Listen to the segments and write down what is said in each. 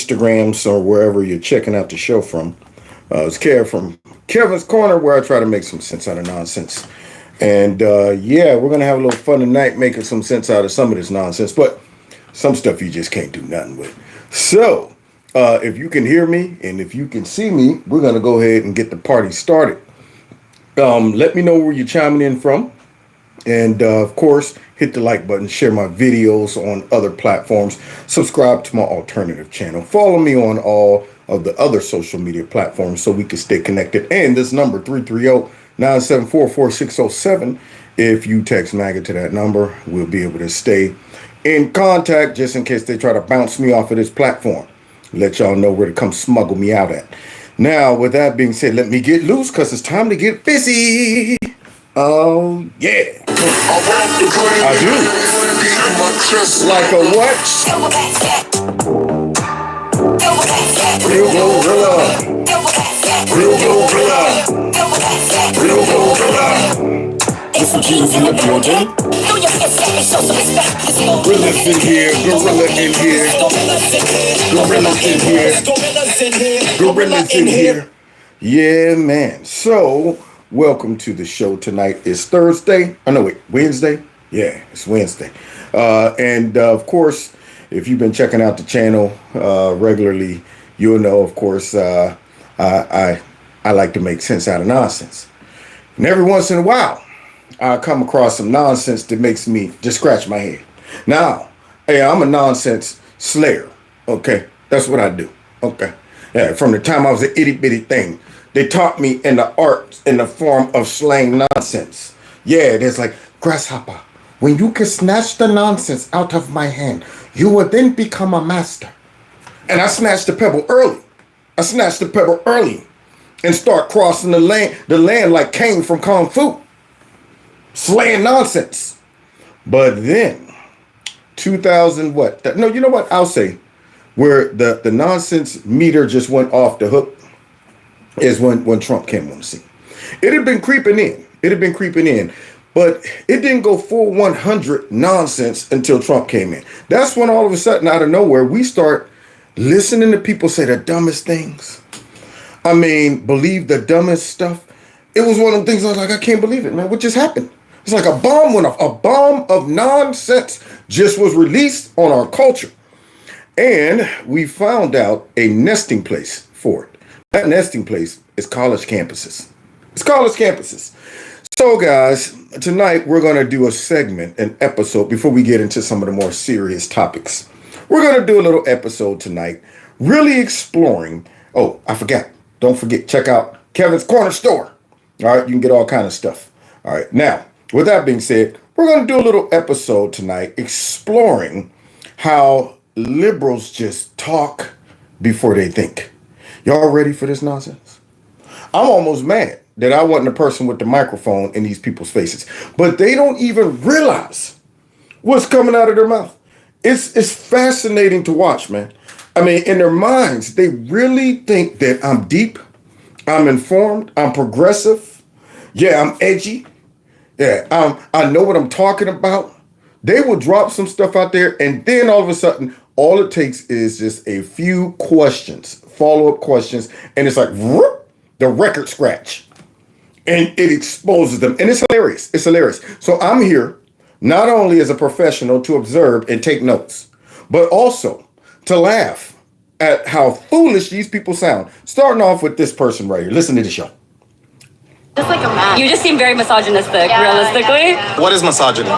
Instagrams or wherever you're checking out the show from. It's Kev from Kevin's Corner, where I try to make some sense out of nonsense. And yeah, we're going to have a little fun tonight making some sense out of some of this nonsense, but some stuff you just can't do nothing with. So if you can hear me and if you can see me, we're going to go ahead and get the party started. Let me know where you're chiming in from. And of course, hit the like button, share my videos on other platforms, subscribe to my alternative channel, follow me on all of the other social media platforms so we can stay connected. And this number, 330-974-4607, if you text MAGA to that number, we'll be able to stay in contact just in case they try to bounce me off of this platform. Let y'all know where to come smuggle me out at. Now, with that being said, let me get loose because it's time to get busy. Oh, yeah. I do. Like a what? Real gorilla. Real gorilla. Real gorilla. Get some cheese in the building. Gorillas in here. Gorilla in here. Gorillas in here. Gorillas in here. Yeah, man. So, welcome to the show tonight. It's Thursday. Oh, no, wait. Wednesday? Yeah, it's Wednesday. And of course, if you've been checking out the channel regularly, you'll know, of course, I like to make sense out of nonsense. And every once in a while, I come across some nonsense that makes me just scratch my head. Now, hey, I'm a nonsense slayer. Okay, that's what I do. Okay, yeah. From the time I was an itty bitty thing, they taught me in the art in the form of slang nonsense. Yeah, there's like grasshopper. When you can snatch the nonsense out of my hand, you will then become a master. And I snatched the pebble early. And start crossing the land like Cain from Kung Fu. Slaying nonsense. But then, 2000 what? No, you know what? I'll say where the nonsense meter just went off the hook is when Trump came on the scene. It had been creeping in. But it didn't go full 100 nonsense until Trump came in. That's when all of a sudden, out of nowhere, we start listening to people say the dumbest things. I mean, believe the dumbest stuff. It was one of the things I was like, I can't believe it, man. What just happened? It's like a bomb went off. A bomb of nonsense just was released on our culture. And we found out a nesting place for it. That nesting place is college campuses. It's college campuses. So, guys, tonight we're going to do a segment, an episode, before we get into some of the more serious topics. We're going to do a little episode tonight, really exploring. Oh, I forgot. Don't forget, check out Kevin's Corner Store. All right, you can get all kind of stuff. All right, now, with that being said, we're going to do a little episode tonight exploring how liberals just talk before they think. Y'all ready for this nonsense? I'm almost mad that I wasn't the person with the microphone in these people's faces, but they don't even realize what's coming out of their mouth. It's fascinating to watch, man. I mean, in their minds, they really think that I'm deep, I'm informed, I'm progressive. Yeah, I'm edgy. Yeah, I know what I'm talking about. They will drop some stuff out there, and then all of a sudden, all it takes is just a few questions, follow-up questions, and it's like, whoop, the record scratch. And it exposes them. And it's hilarious. It's hilarious. So I'm here not only as a professional to observe and take notes, but also to laugh at how foolish these people sound. Starting off with this person right here. Listen to this, y'all. Just like a man. You just seem very misogynistic, realistically. Yeah. What is misogyny? All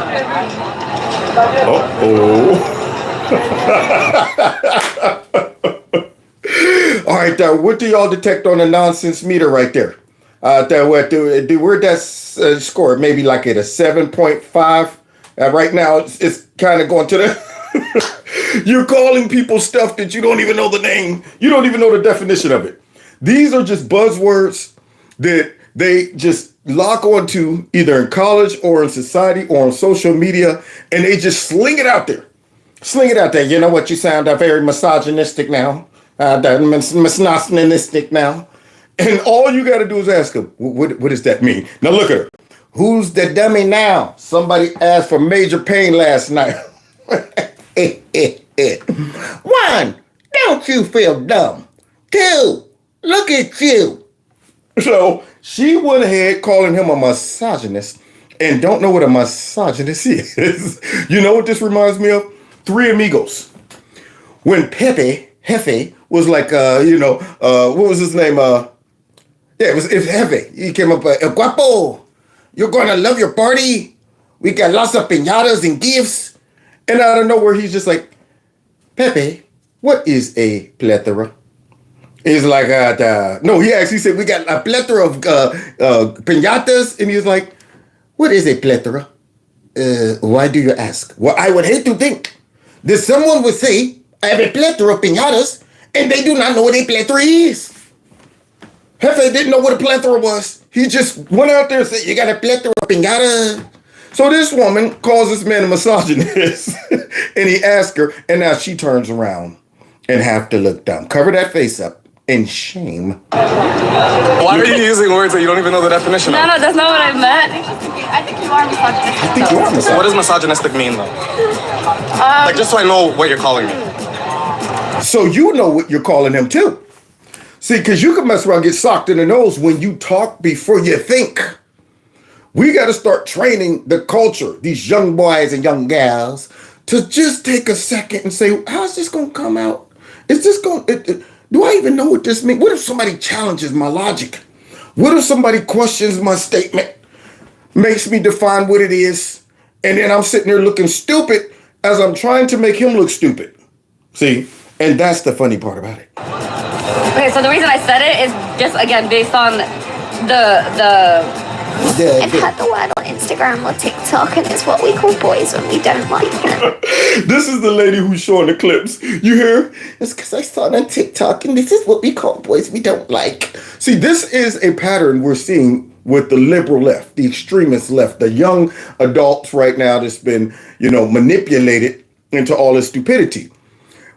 right, what do y'all detect on the nonsense meter right there? Where'd that score? Maybe like at a 7.5. Right now, it's kind of going to the... You're calling people stuff that you don't even know the name. You don't even know the definition of it. These are just buzzwords that they just lock onto either in college or in society or on social media, and they just sling it out there. You know what? You sound very misogynistic now. Misogynistic now. And all you got to do is ask them, what does that mean? Now look at her. Who's the dummy now? Somebody asked for major pain last night. One, Don't you feel dumb? Dude, look at you. So she went ahead calling him a misogynist and don't know what a misogynist is. You know what this reminds me of? Three Amigos. When Hefe was like, what was his name? Yeah, it's Hefe. He came up, El Guapo, you're going to love your party. We got lots of piñatas and gifts. And out of nowhere, he's just like, Pepe, what is a plethora? He's like, no, he actually said, we got a plethora of piñatas. And he's like, what is a plethora? Why do you ask? Well, I would hate to think that someone would say, I have a plethora of piñatas, and they do not know what a plethora is. Jefe didn't know what a plethora was. He just went out there and said, you got a plethora of piñata. So this woman calls this man a misogynist, and he asks her, and now she turns around and have to look dumb. Cover that face up in shame. Why are you using words that you don't even know the definition of? No, that's not what I meant. I think you are misogynistic. I think you are misogynistic. What does misogynistic mean, though? Like, just so I know what you're calling me. So you know what you're calling him, too. See, because you can mess around and get socked in the nose when you talk before you think. We got to start training the culture, these young boys and young gals, to just take a second and say, how's this going to come out? Is this going to... Do I even know what this means? What if somebody challenges my logic? What if somebody questions my statement, makes me define what it is, and then I'm sitting there looking stupid as I'm trying to make him look stupid? See? And that's the funny part about it. Okay, so the reason I said it is just, again, based on I've heard the word on Instagram or TikTok, and it's what we call boys when we don't like them. This is the lady who's showing the clips. You hear? It's because I saw it on TikTok, and this is what we call boys we don't like. See, this is a pattern we're seeing with the liberal left, the extremist left, the young adults right now that's been, manipulated into all this stupidity.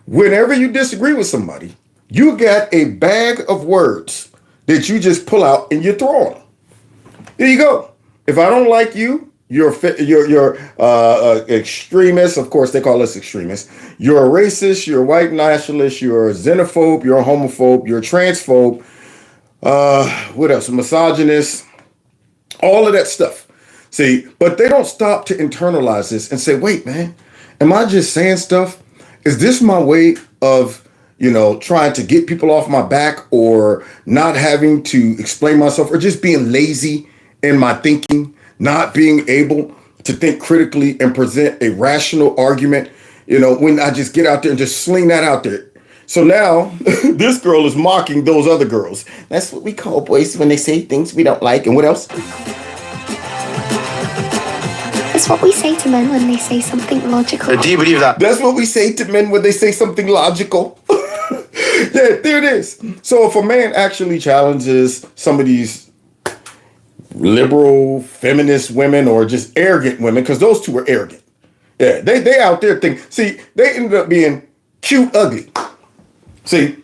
Whenever you disagree with somebody, you got a bag of words that you just pull out and you throw on them. There you go. If I don't like you, you're extremist. Of course, they call us extremists. You're a racist. You're a white nationalist. You're a xenophobe. You're a homophobe. You're a transphobe. What else? A misogynist. All of that stuff. See, but they don't stop to internalize this and say, wait, man, am I just saying stuff? Is this my way of, trying to get people off my back, or not having to explain myself, or just being lazy in my thinking, not being able to think critically and present a rational argument, when I just get out there and just sling that out there. So now this girl is mocking those other girls. That's what we call boys when they say things we don't like. And what else? That's what we say to men when they say something logical. Do you believe that? That's what we say to men when they say something logical. Yeah, there it is. So if a man actually challenges some of these liberal, feminist women, or just arrogant women, because those two are arrogant. Yeah, they out there think. See, they ended up being cute, ugly. See,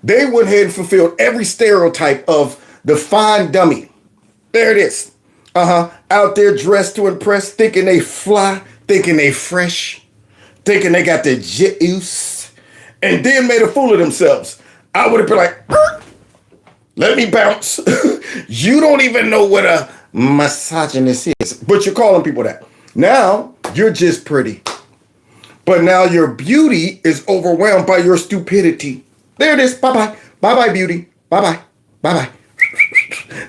they went ahead and fulfilled every stereotype of the fine dummy. There it is. Out there dressed to impress, thinking they fly, thinking they fresh, thinking they got the juice, and then made a fool of themselves. I would have been like, let me bounce. You don't even know what a misogynist is, but you're calling people that. Now you're just pretty, but now your beauty is overwhelmed by your stupidity. There it is. Bye-bye. Bye-bye, beauty. Bye-bye. Bye-bye.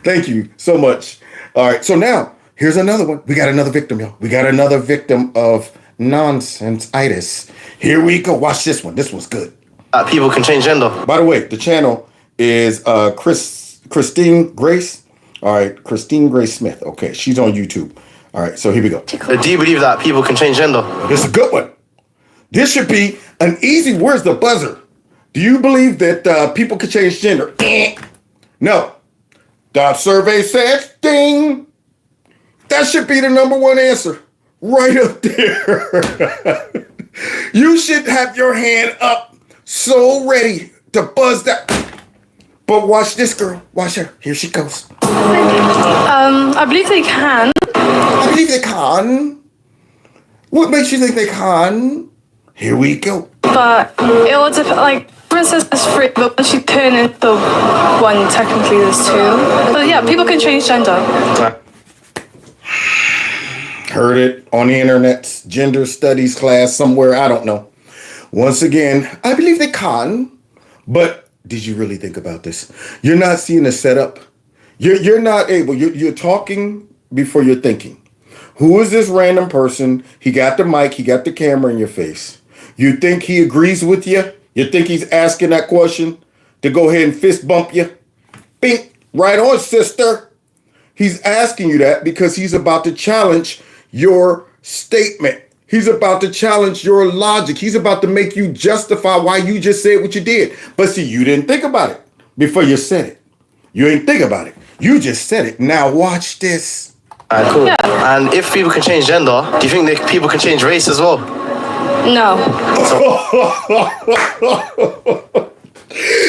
Thank you so much. All right, so now here's another one. We got another victim, y'all. We got another victim of nonsense-itis. Here we go. Watch this one. This one's good. People can change gender. By the way, the channel is Christine Grace. All right, Christine Grace Smith. Okay, she's on YouTube. All right, so here we go. Do you believe that people can change gender? This is a good one. This should be an easy. Where's the buzzer? Do you believe that people can change gender? No. The survey says, ding. That should be the number one answer. Right up there. You should have your hand up, so ready to buzz that. But watch this girl. Watch her. Here she goes. I believe they can. I believe they can. What makes you think they can? Here we go. But it will Everyone says there's three, but once you turn into one, technically there's two. But yeah, people can change gender. Heard it on the internet's gender studies class somewhere. I don't know. Once again, I believe they can. But did you really think about this? You're not seeing the setup. You're not able. You're talking before you're thinking. Who is this random person? He got the mic. He got the camera in your face. You think he agrees with you? You think he's asking that question to go ahead and fist bump you? Bink. Right on, sister. He's asking you that because he's about to challenge your statement. He's about to challenge your logic. He's about to make you justify why you just said what you did. But see, you didn't think about it before you said it. You ain't think about it. You just said it. Now watch this. Alright, cool. Yeah. And if people can change gender, do you think that people can change race as well? No.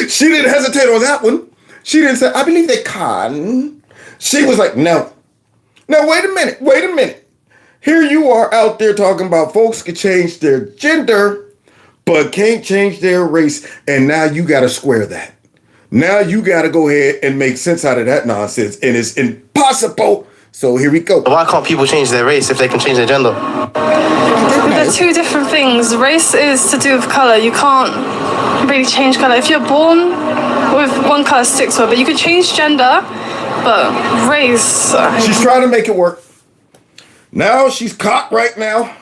She didn't hesitate on that one. She didn't say, I believe they can. She was like, no. Now, wait a minute. Here you are out there talking about folks can change their gender, but can't change their race. And now you got to square that. Now you got to go ahead and make sense out of that nonsense. And it's impossible. So here we go. Why can't people change their race if they can change their gender? They're two different things. Race is to do with colour. You can't really change colour. If you're born with one colour, sticks to it. But you can change gender, but race... She's trying to make it work. Now she's caught right now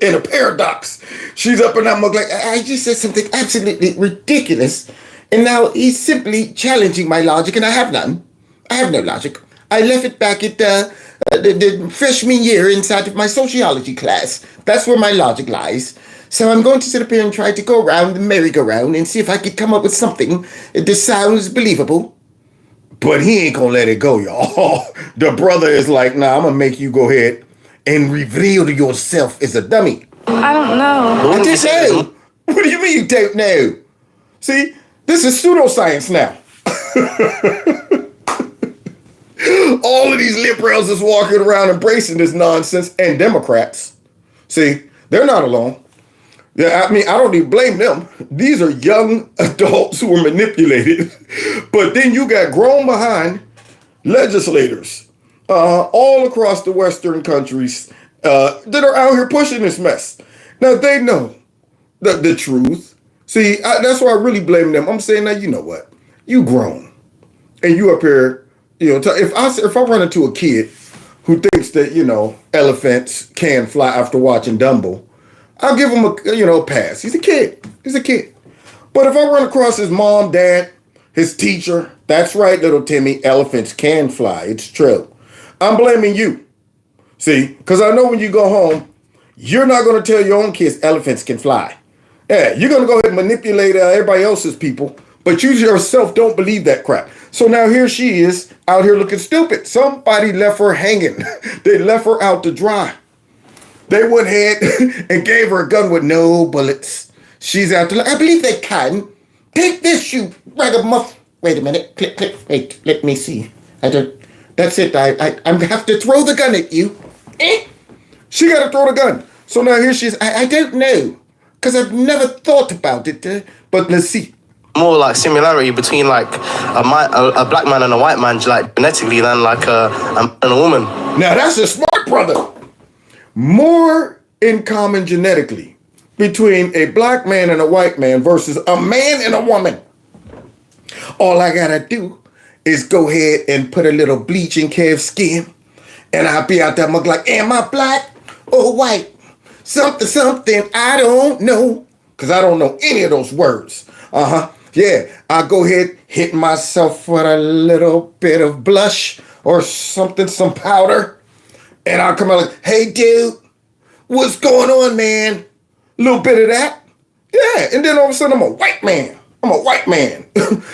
in a paradox. She's up and I'm like, I just said something absolutely ridiculous. And now he's simply challenging my logic, and I have none. I have no logic. I left it back at the freshman year inside of my sociology class. That's where my logic lies. So I'm going to sit up here and try to go around the merry-go-round and see if I could come up with something that sounds believable. But he ain't gonna let it go, y'all. The brother is like, nah, I'm gonna make you go ahead and reveal yourself as a dummy. I don't know. I just know. What do you mean you don't know? See, this is pseudoscience now. All of these liberals is walking around embracing this nonsense, and Democrats. See, they're not alone. Yeah, I mean, I don't even blame them. These are young adults who were manipulated. But then you got grown behind legislators all across the Western countries that are out here pushing this mess. Now, they know the truth. See, that's why I really blame them. I'm saying, now, you know what? You grown. And you up here, you know, if I run into a kid who thinks that, you know, elephants can fly after watching Dumbo, I'll give him a pass. He's a kid. But if I run across his mom, dad, his teacher, that's right, little Timmy, elephants can fly. It's true. I'm blaming you. See, because I know when you go home, you're not going to tell your own kids elephants can fly. Yeah, you're going to go ahead and manipulate everybody else's people, but you yourself don't believe that crap. So now here she is out here looking stupid. Somebody left her hanging. They left her out to dry. They went ahead and gave her a gun with no bullets. She's out to, I believe they can. Take this, you ragamuff. Wait a minute. Click. Wait, let me see. That's it. I'm going to have to throw the gun at you. She got to throw the gun. So now here she is. I don't know. Because I've never thought about it. But let's see. More like similarity between like a black man and a white man, like genetically, than like a man and a woman. Now that's a smart brother. More in common genetically between a black man and a white man versus a man and a woman. All I gotta do is go ahead and put a little bleach in Kev's skin, and I'll be out there look like, am I black or white? Something, I don't know. Because I don't know any of those words. Yeah, I'll go ahead, hit myself with a little bit of blush or something, some powder. And I'll come out like, hey, dude, what's going on, man? A little bit of that. Yeah, and then all of a sudden, I'm a white man.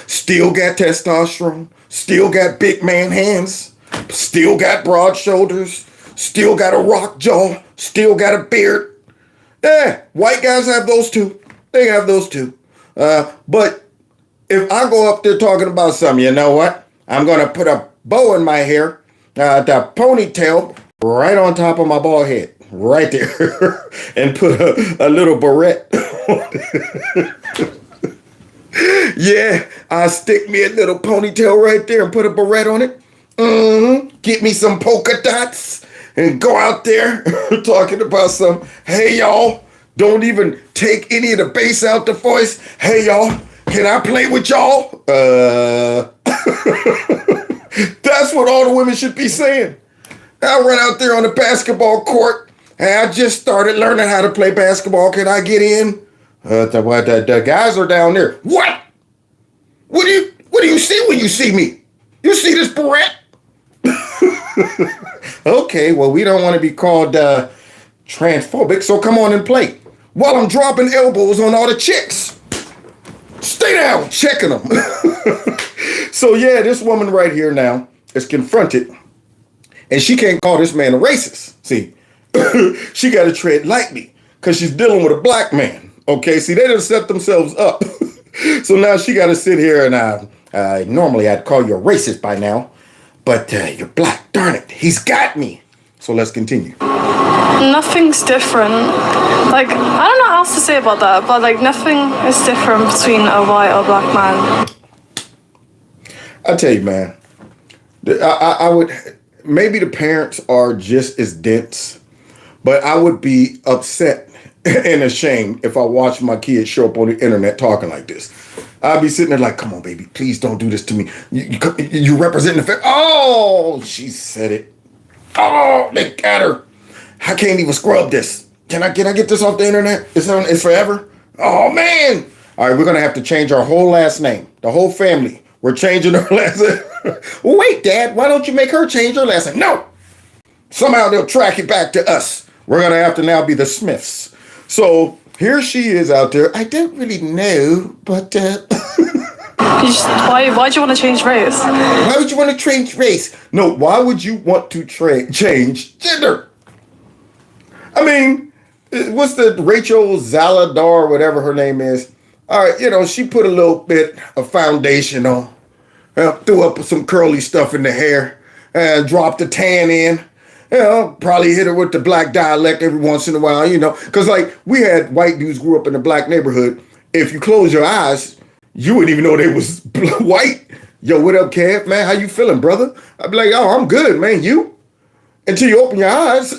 Still got testosterone. Still got big man hands. Still got broad shoulders. Still got a rock jaw. Still got a beard. Yeah, white guys have those too. They have those too. But if I go up there talking about something, you know what? I'm going to put a bow in my hair, the ponytail, right on top of my bald head, right there, and put a little barrette. Yeah, I stick me a little ponytail right there and put a beret on it. Get me some polka dots and go out there talking about some, hey y'all, don't even take any of the bass out the voice. Hey y'all, can I play with y'all? That's what all the women should be saying. I run out there on the basketball court and I just started learning how to play basketball. Can I get in? The guys are down there. What? What do you see when you see me? You see this beret? Okay, well, we don't want to be called transphobic, so come on and play. While I'm dropping elbows on all the chicks. Stay down, checking them. So yeah, this woman right here now is confronted, and she can't call this man a racist. See, she got to tread lightly because she's dealing with a black man. Okay, see, they done set themselves up. So now she got to sit here and normally I'd call you a racist by now, but you're black. Darn it, he's got me. So let's continue. Nothing's different. Like, I don't know what else to say about that, but like nothing is different between a white or black man. I tell you, man, I would, maybe the parents are just as dense, but I would be upset and ashamed if I watched my kids show up on the internet talking like this. I'd be sitting there like, come on, baby, please don't do this to me. You represent the family. Oh, she said it. Oh, they got her. I can't even scrub this. Can I get this off the internet? It's forever. Oh, man. All right, we're going to have to change our whole last name. The whole family. We're changing her last name. Well, wait, Dad, why don't you make her change her last name? No. Somehow they'll track it back to us. We're going to have to now be the Smiths. So here she is out there. I don't really know, but Why do you want to change race? Why would you want to change race? No, why would you want to change gender? I mean, what's the Rachel Zaladar, whatever her name is? All right, she put a little bit of foundation on, threw up some curly stuff in the hair, and dropped the tan in. Probably hit her with the black dialect every once in a while, because like we had white dudes grew up in a black neighborhood. If you close your eyes, you wouldn't even know they was white. Yo, what up, Kev? Man, how you feeling, brother? I'd be like, oh, I'm good, man. You? Until you open your eyes.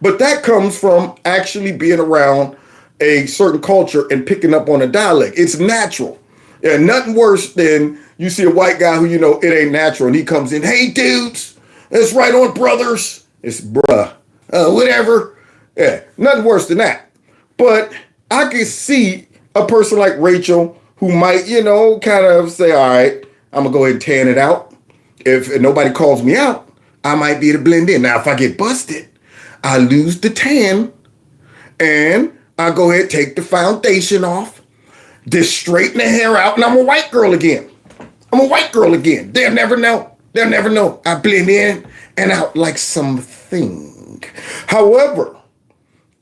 But that comes from actually being around a certain culture and picking up on a dialect. It's natural. Yeah, nothing worse than you see a white guy who it ain't natural, and he comes in, hey, dudes, it's right on, brothers. It's bruh, whatever. Yeah, nothing worse than that. But I can see a person like Rachel who might, kind of say, all right, I'm going to go ahead and tan it out. If nobody calls me out, I might be able to blend in. Now, if I get busted, I lose the tan and I go ahead and take the foundation off, just straighten the hair out, and I'm a white girl again. They'll never know. I blend in and out like something. However,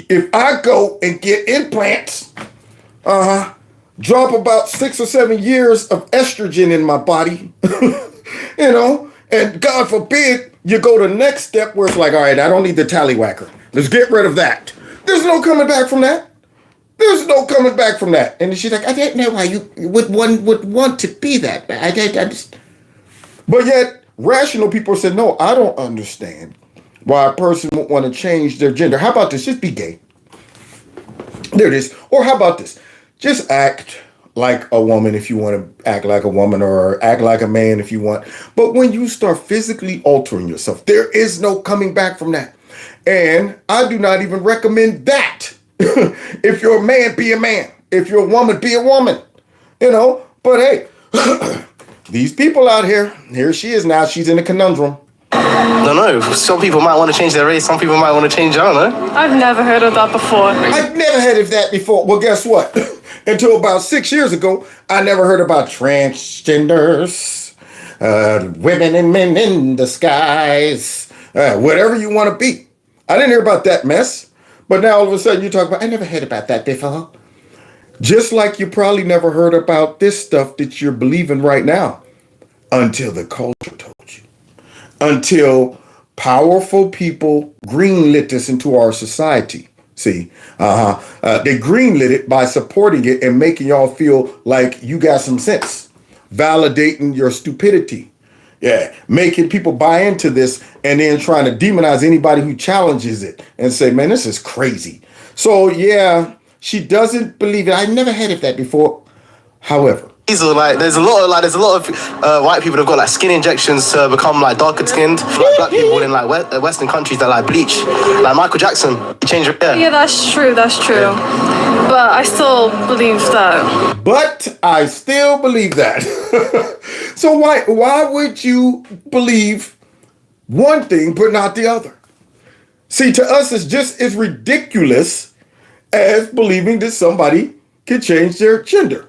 if I go and get implants, drop about 6 or 7 years of estrogen in my body, and God forbid you go to the next step where it's like, all right, I don't need the tallywhacker. Let's get rid of that. There's no coming back from that. And she's like, I don't know why you would want to be that. I just. But yet, rational people said, no, I don't understand why a person would want to change their gender. How about this? Just be gay. There it is. Or how about this? Just act like a woman if you want to act like a woman, or act like a man if you want. But when you start physically altering yourself, there is no coming back from that. And I do not even recommend that. If you're a man, be a man. If you're a woman, be a woman. But hey, these people out here she is now. She's in a conundrum. I don't know. Some people might want to change their race. Some people might want to change, I don't know. I've never heard of that before. I've never heard of that before. Well, guess what? Until about 6 years ago, I never heard about transgenders, women and men in the skies, whatever you want to be. I didn't hear about that mess. But now all of a sudden you talk about, I never heard about that before. Just like you probably never heard about this stuff that you're believing right now until the culture told you. Until powerful people greenlit this into our society. See, they greenlit it by supporting it and making y'all feel like you got some sense, validating your stupidity. Yeah, making people buy into this and then trying to demonize anybody who challenges it and say, man, this is crazy. So, yeah, she doesn't believe it. I never heard of that before. However, there's a lot of white people that've got like skin injections to become like darker skinned. Like black people in like Western countries that like bleach. Like Michael Jackson, he changed your hair. Yeah, that's true. But I still believe that. But I still believe that. So why would you believe one thing but not the other? See, to us, it's just as ridiculous as believing that somebody can change their gender.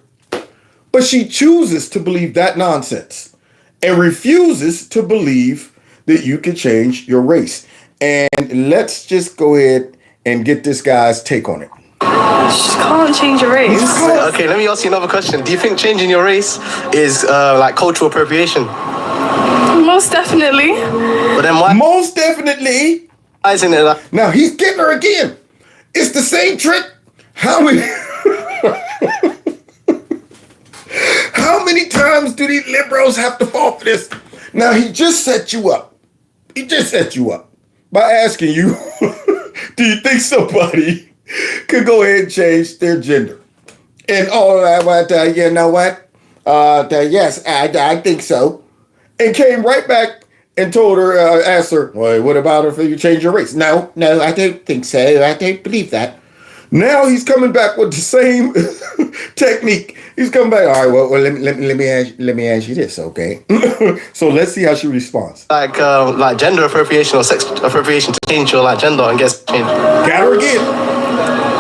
But she chooses to believe that nonsense and refuses to believe that you can change your race. And let's just go ahead and get this guy's take on it. She can't change your race. Okay, let me ask you another question. Do you think changing your race is like cultural appropriation? Most definitely. But then why? Most definitely. Why isn't it like... Now he's getting her again. It's the same trick. How many times do these liberals have to fall for this? Now he just set you up. He just set you up by asking you, do you think somebody could go ahead and change their gender? And all that, you know what? Yes, I think so. And came right back and told her, asked her, well, what about if you change your race? No, I don't think so. I don't believe that. Now he's coming back with the same technique. He's coming back. All right, well let me ask you this, okay? So let's see how she responds. Like gender appropriation or sex appropriation to change your like gender and get changed. Got her again.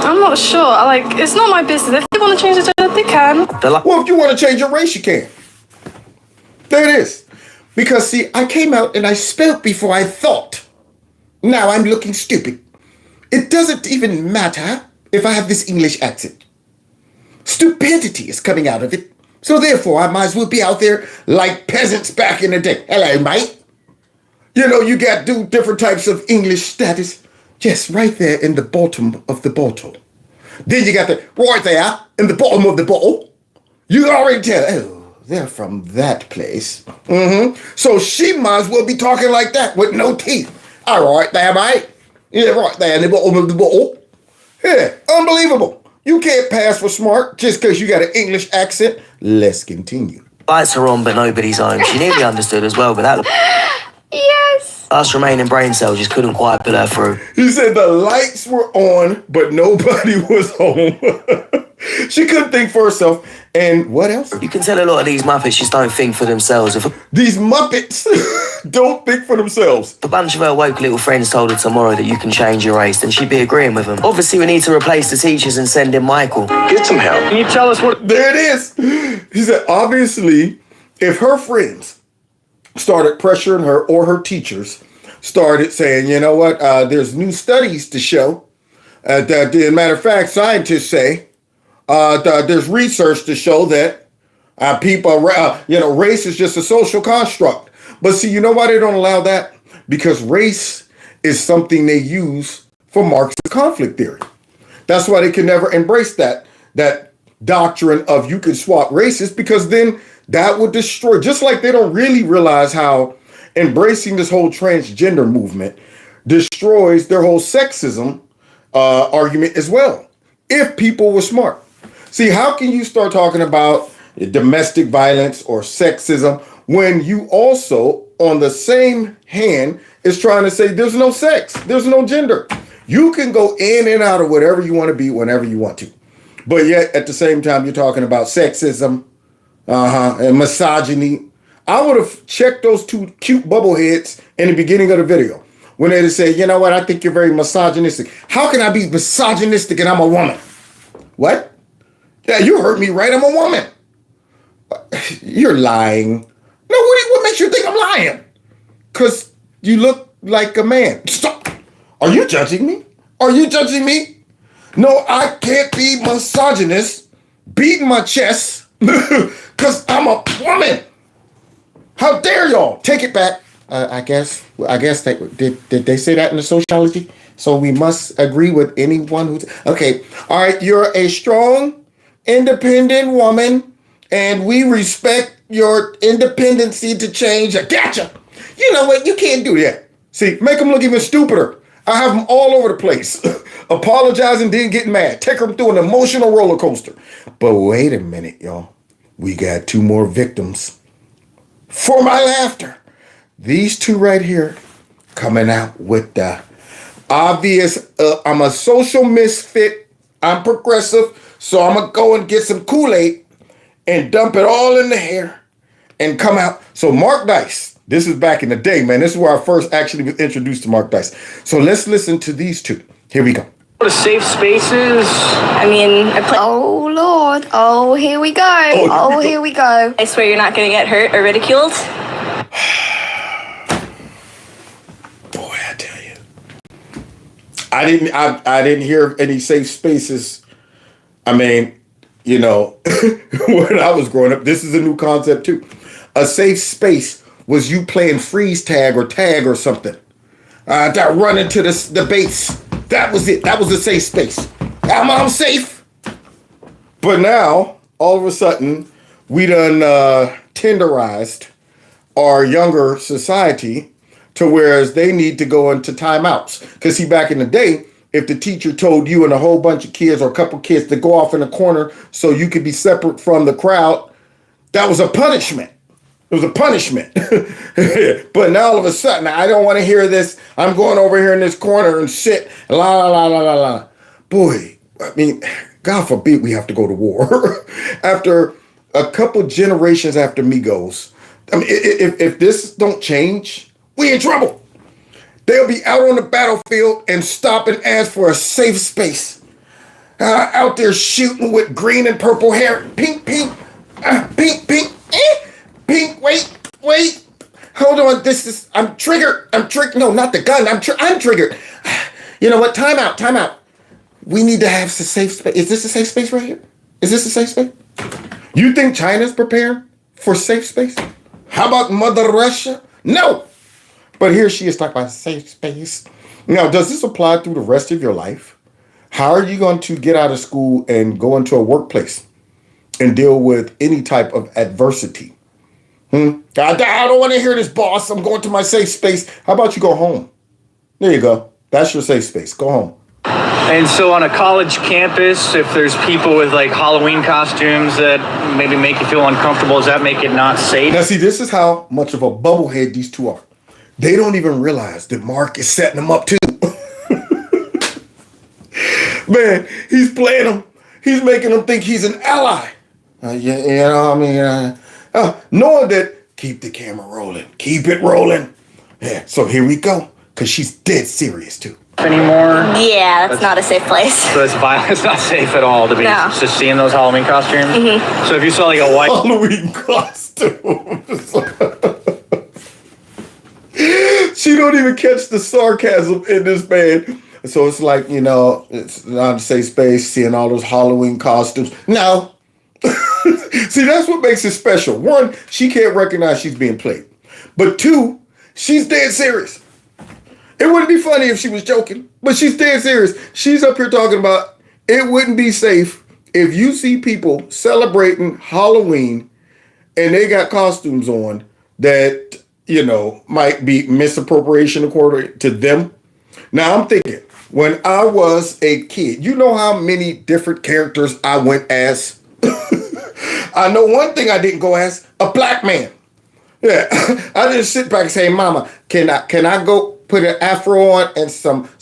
I'm not sure. It's not my business. If they want to change the gender, they can. Well, if you want to change your race, you can. There it is. Because see, I came out and I spoke before I thought. Now I'm looking stupid. It doesn't even matter if I have this English accent. Stupidity is coming out of it. So therefore, I might as well be out there like peasants back in the day. Hello, mate. You know, you got different types of English status. Just right there in the bottom of the bottle. Then you got the right there in the bottom of the bottle. You can already tell, oh, they're from that place. So she might as well be talking like that with no teeth. All right there, mate. Yeah, right there in the bottom of the bottle. Yeah, unbelievable. You can't pass for smart just because you got an English accent. Let's continue. Lights are on, but nobody's home. She nearly understood as well, but that... Yes. Us remaining brain cells just couldn't quite put her through. He said the lights were on, but nobody was home. She couldn't think for herself. And what else? You can tell a lot of these Muppets just don't think for themselves. If These Muppets don't think for themselves. a bunch of her woke little friends told her tomorrow that you can change your race, then she'd be agreeing with them. Obviously, we need to replace the teachers and send in Michael. Get some help. Can you tell us what... There it is. He said, obviously, if her friends started pressuring her or her teachers started saying, you know what, there's new studies to show that, as a matter of fact, scientists say there's research to show that race is just a social construct. But see, you know why they don't allow that? Because race is something they use for Marxist conflict theory. That's why they can never embrace that doctrine of you can swap races, because then that would destroy, just like they don't really realize how embracing this whole transgender movement destroys their whole sexism argument as well. If people were smart. See, how can you start talking about domestic violence or sexism when you also, on the same hand, is trying to say there's no sex, there's no gender. You can go in and out of whatever you want to be whenever you want to. But yet, at the same time, you're talking about sexism and misogyny. I would have checked those two cute bubble heads in the beginning of the video when they say, you know what, I think you're very misogynistic. How can I be misogynistic and I'm a woman? What? Yeah, you heard me right, I'm a woman. You're lying. No, what makes you think I'm lying? Because you look like a man. Stop. Are you judging me? Are you judging me? No, I can't be misogynist, beating my chest, because I'm a woman. How dare y'all? Take it back. I guess did they say that in the sociology? So we must agree with anyone who's okay. All right, you're a strong, independent woman, and we respect your independency to change. I gotcha. You know what? You can't do that. See, make them look even stupider. I have them all over the place, apologizing, then getting mad. Take them through an emotional roller coaster. But wait a minute, y'all. We got 2 more victims for my laughter. These 2 right here coming out with the obvious, I'm a social misfit. I'm progressive. So I'm going to go and get some Kool-Aid and dump it all in the hair and come out. So Mark Dice. This is back in the day, man. This is where I first actually was introduced to Mark Dice. So let's listen to these 2. Here we go. The safe spaces. I mean, Oh, Lord. Oh, here we go. Oh, here we go. I swear you're not going to get hurt or ridiculed. Boy, I tell you. I didn't hear any safe spaces. I mean, you know, when I was growing up, this is a new concept too. A safe space was you playing freeze tag or something. That run into the base. That was it. That was a safe space. I'm safe. But now, all of a sudden, we done tenderized our younger society to whereas they need to go into timeouts. Because see, back in the day, if the teacher told you and a whole bunch of kids or a couple kids to go off in a corner so you could be separate from the crowd, that was a punishment. It was a punishment. But now all of a sudden, I don't want to hear this. I'm going over here in this corner and sit. La, la, la, la, la. Boy, I mean, God forbid we have to go to war. After a couple generations after Migos, I mean, if this don't change, we in trouble. They'll be out on the battlefield and stop and ask for a safe space. Out there shooting with green and purple hair. Pink, pink, pink, pink. Pink, wait. Hold on, I'm triggered. No, not the gun. I'm triggered. You know what? Time out. We need to have a safe space. Is this a safe space right here? Is this a safe space? You think China's prepared for safe space? How about Mother Russia? No. But here she is talking about safe space. Now, does this apply through the rest of your life? How are you going to get out of school and go into a workplace and deal with any type of adversity? I don't want to hear this, boss. I'm going to my safe space. How about you go home? There you go. That's your safe space. Go home. And so on a college campus, if there's people with like Halloween costumes that maybe make you feel uncomfortable, does that make it not safe? Now, see, this is how much of a bubblehead these 2 are. They don't even realize that Mark is setting them up too. Man, he's playing them. He's making them think he's an ally. Knowing that, keep the camera rolling. Keep it rolling. Yeah, so here we go. Because she's dead serious too. Anymore? Yeah, that's not a safe place. So it's not safe at all to be just seeing those Halloween costumes? Mm-hmm. So if you saw like a white Halloween costumes. She don't even catch the sarcasm in this man. So it's like, you know, it's not a safe space, seeing all those Halloween costumes. No. See, that's what makes it special. 1, she can't recognize she's being played. But 2, she's dead serious. It wouldn't be funny if she was joking, but she's dead serious. She's up here talking about it wouldn't be safe if you see people celebrating Halloween and they got costumes on that, you know, might be misappropriation according to them. Now, I'm thinking, when I was a kid, you know how many different characters I went as? I know one thing I didn't go as, a black man. Yeah, I didn't sit back and say, Mama, can I go put an afro on and some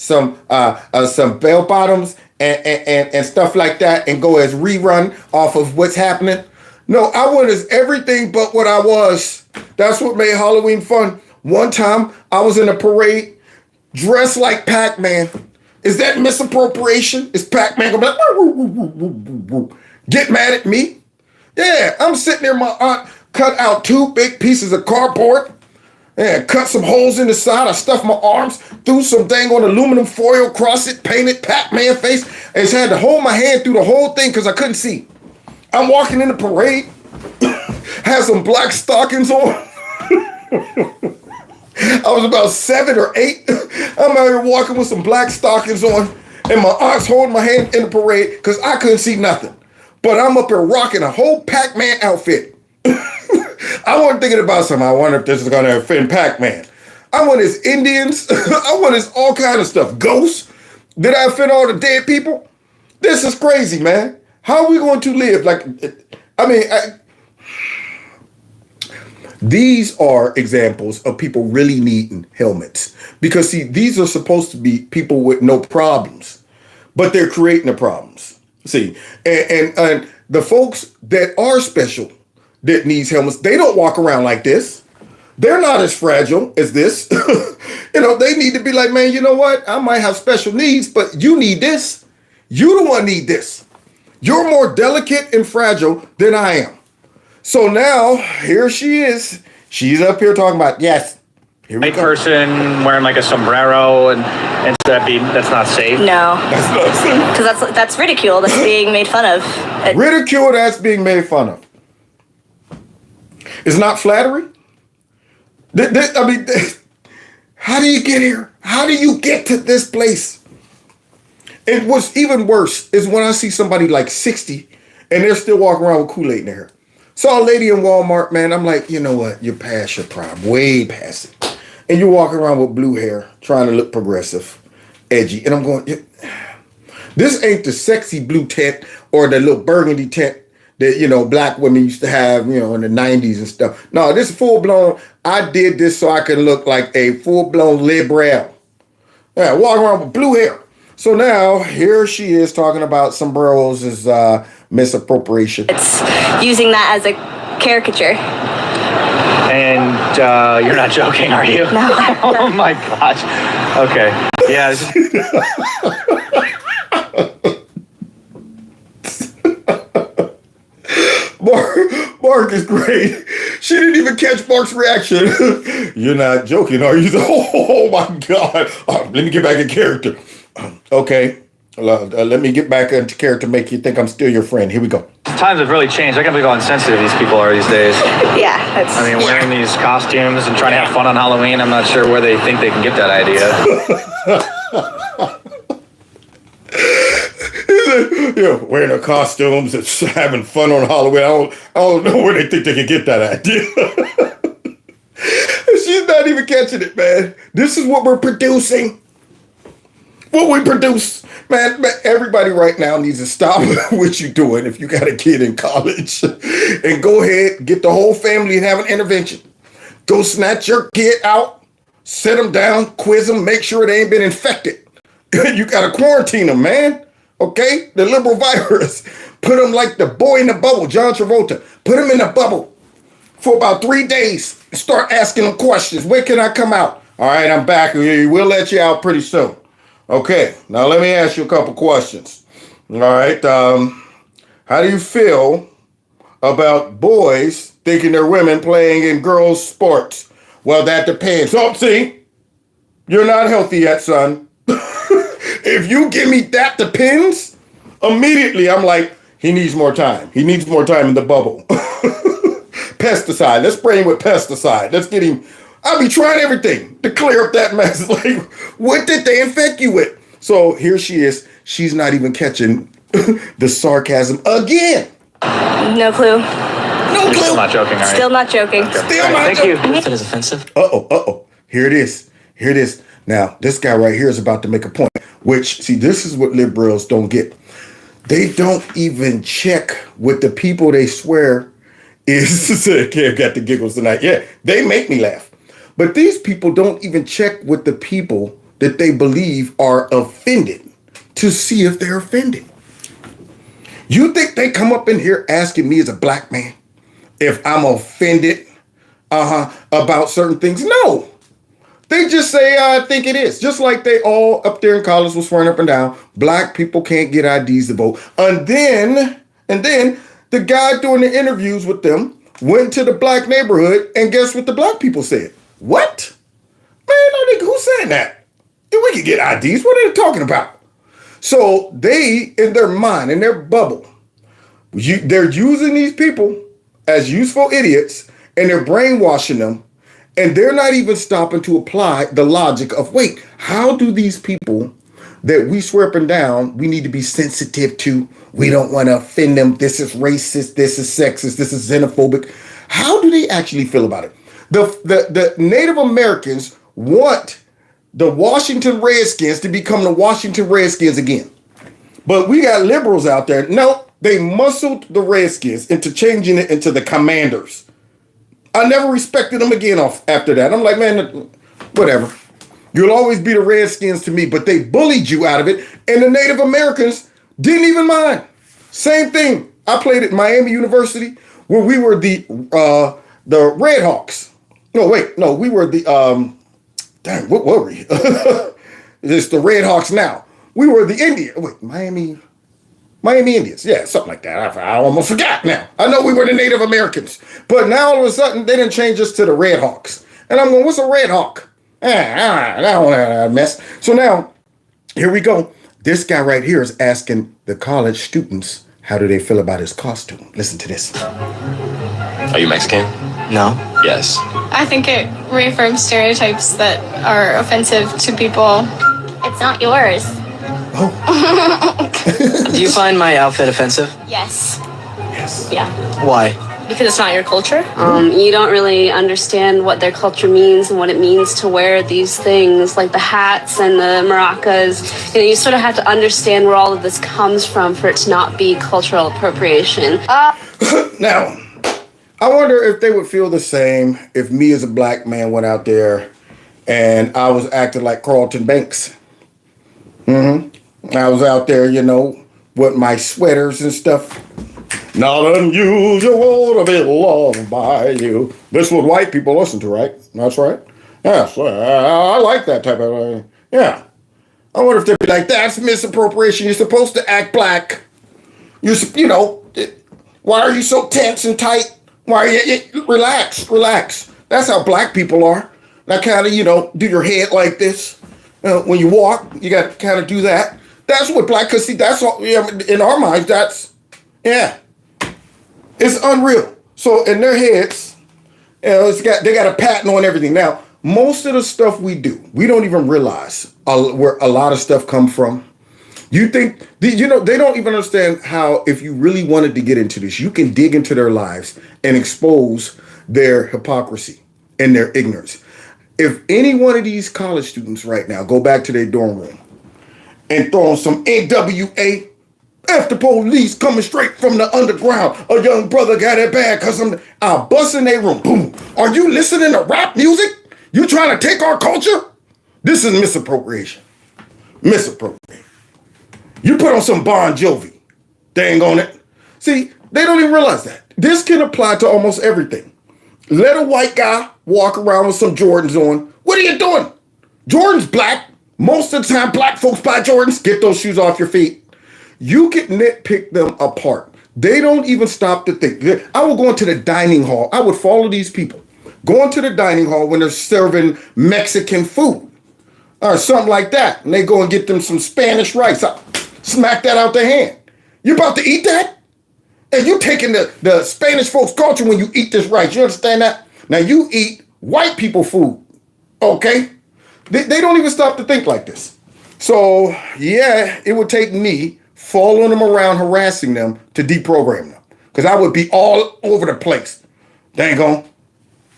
bell bottoms and stuff like that and go as rerun off of what's happening? No, I went as everything but what I was. That's what made Halloween fun. One time I was in a parade dressed like Pac-Man. Is that misappropriation? Is Pac-Man gonna be like, woo, woo, woo, woo, woo, woo. Get mad at me? Yeah, I'm sitting there, my aunt cut out 2 big pieces of cardboard and cut some holes in the side. I stuffed my arms, threw some dang on aluminum foil across it, painted Pac-Man face, and just had to hold my hand through the whole thing because I couldn't see. I'm walking in the parade, had some black stockings on. I was about 7 or 8. I'm out here walking with some black stockings on, and my aunt's holding my hand in the parade because I couldn't see nothing. But I'm up here rocking a whole Pac-Man outfit. I wasn't thinking about something. I wonder if this is going to offend Pac-Man. I want his Indians. I want his all kind of stuff. Ghosts. Did I offend all the dead people? This is crazy, man. How are we going to live? These are examples of people really needing helmets. Because, see, these are supposed to be people with no problems. But they're creating the problems. See, and the folks that are special that needs helmets, they don't walk around like this. They're not as fragile as this. They need to be like, man, you know what? I might have special needs, but you need this. You the one need this. You're more delicate and fragile than I am. So now, here she is. She's up here talking about, yes. Here we go. Person wearing like a sombrero and that's not safe. No. That's not safe. Because that's ridicule. That's being made fun of. Ridicule that's being made fun of. It's not flattery. How do you get here? How do you get to this place? And what's even worse is when I see somebody like 60 and they're still walking around with Kool-Aid in their hair. Saw a lady in Walmart, man. I'm like, you know what? You're past your prime, way past it. And you're walking around with blue hair, trying to look progressive, edgy. And I'm going, this ain't the sexy blue tent or the little burgundy tent that, black women used to have, in the 90s and stuff. No, this is full-blown. I did this so I could look like a full-blown liberal. Yeah, walking around with blue hair. So now, here she is talking about sombreros as misappropriation. It's using that as a caricature. And you're not joking, are you? No. Oh my gosh. Okay. Yeah. Mark is great. She didn't even catch Mark's reaction. You're not joking, are you? Oh my God. Let me get back in character. Okay. Let me get back into character, make you think I'm still your friend. Here we go. Times have really changed. I can't believe how insensitive these people are these days. Yeah. Wearing these costumes and trying to have fun on Halloween, I'm not sure where they think they can get that idea. Wearing the costumes and having fun on Halloween. I don't know where they think they can get that idea. She's not even catching it, man. This is what we're producing. What we produce. Man, everybody right now needs to stop what you're doing if you got a kid in college and go ahead, get the whole family and have an intervention. Go snatch your kid out, sit them down, quiz them, make sure they ain't been infected. You got to quarantine them, man. Okay? The liberal virus. Put them like the boy in the bubble, John Travolta. Put them in a bubble for about 3 days and start asking them questions. When can I come out? All right, I'm back. We'll let you out pretty soon. Okay, now let me ask you a couple questions. All right, how do you feel about boys thinking they're women playing in girls' sports? Well, that depends. Oh, see, you're not healthy yet, son. If you give me that depends, immediately I'm like, he needs more time. He needs more time in the bubble. Pesticide. Let's spray him with pesticide. Let's get him. I'll be trying everything to clear up that mess. Like, what did they infect you with? So here she is. She's not even catching the sarcasm again. No clue. You're still not joking, are you? Still not joking. Okay. Still not Thank joking. you. That is offensive. Uh-oh. Here it is. Now, this guy right here is about to make a point, which, see, this is what liberals don't get. They don't even check with the people they swear is, got the giggles tonight. Yeah, they make me laugh. But these people don't even check with the people that they believe are offended to see if they're offended. You think they come up in here asking me as a black man if I'm offended about certain things? No. They just say, I think it is. Just like they all up there in college was swearing up and down, black people can't get IDs to vote. And then the guy doing the interviews with them went to the black neighborhood, and guess what the black people said? What? Man, who's saying that? We can get IDs. What are they talking about? So they, in their mind, in their bubble, they're using these people as useful idiots, and they're brainwashing them And they're not even stopping to apply the logic of, wait, how do these people that we swear up and down, we need to be sensitive to, we don't want to offend them, this is racist, this is sexist, this is xenophobic. How do they actually feel about it? The Native Americans want the Washington Redskins to become the Washington Redskins again. But we got liberals out there. No, they muscled the Redskins into changing it into the Commanders. I never respected them again after that. I'm like, man, whatever. You'll always be the Redskins to me, but they bullied you out of it. And the Native Americans didn't even mind. Same thing. I played at Miami University where we were the Red Hawks. No, wait, no, we were the, what were we? It's the Red Hawks now. We were the Miami Indians. Yeah, something like that. I almost forgot now. I know we were the Native Americans. But now all of a sudden, they didn't change us to the Red Hawks. And I'm going, what's a Red Hawk? I don't want that mess. So now, here we go. This guy right here is asking the college students, how do they feel about his costume? Listen to this. Are you Mexican? No. Yes. I think it reaffirms stereotypes that are offensive to people. It's not yours. Do you find my outfit offensive? Yes. Yes. Yeah. Why? Because it's not your culture. You don't really understand what their culture means and what it means to wear these things, like the hats and the maracas. You know, you sort of have to understand where all of this comes from for it to not be cultural appropriation. Now, I wonder if they would feel the same if me as a black man went out there and I was acting like Carlton Banks. I was out there, you know, with my sweaters and stuff. Not unusual to be loved by you. This is what white people listen to, right? That's right. Yes, I like that type of, yeah. I wonder if they'd be like, that's misappropriation. You're supposed to act black. You know, why are you so tense and tight? Why are you, relax. That's how black people are. Now kind of, you know, do your head like this. When you walk, you got to kind of do that. That's what black, because see, that's all, in our minds, that's, yeah. It's unreal. So in their heads, they got a patent on everything. Now, most of the stuff we do, we don't even realize where a lot of stuff come from. You think, you know, they don't even understand how, if you really wanted to get into this, you can dig into their lives and expose their hypocrisy and their ignorance. If any one of these college students right now go back to their dorm room and throw on some NWA, after police coming straight from the underground, a young brother got it bad because I'll bust in their room. Boom. Are you listening to rap music? You trying to take our culture? This is misappropriation. Misappropriation. You put on some Bon Jovi. Dang on it. See, they don't even realize that. This can apply to almost everything. Let a white guy walk around with some Jordans on. What are you doing? Jordan's black. Most of the time, black folks buy Jordans. Get those shoes off your feet. You can nitpick them apart. They don't even stop to think. I would go into the dining hall. I would follow these people. Go into the dining hall when they're serving Mexican food or something like that. And they go and get them some Spanish rice. I smack that out their hand. You about to eat that? And you taking the Spanish folks' culture when you eat this rice. You understand that? Now you eat white people food. Okay? They don't even stop to think like this. So, yeah, it would take me following them around, harassing them to deprogram them. Because I would be all over the place. Dang on.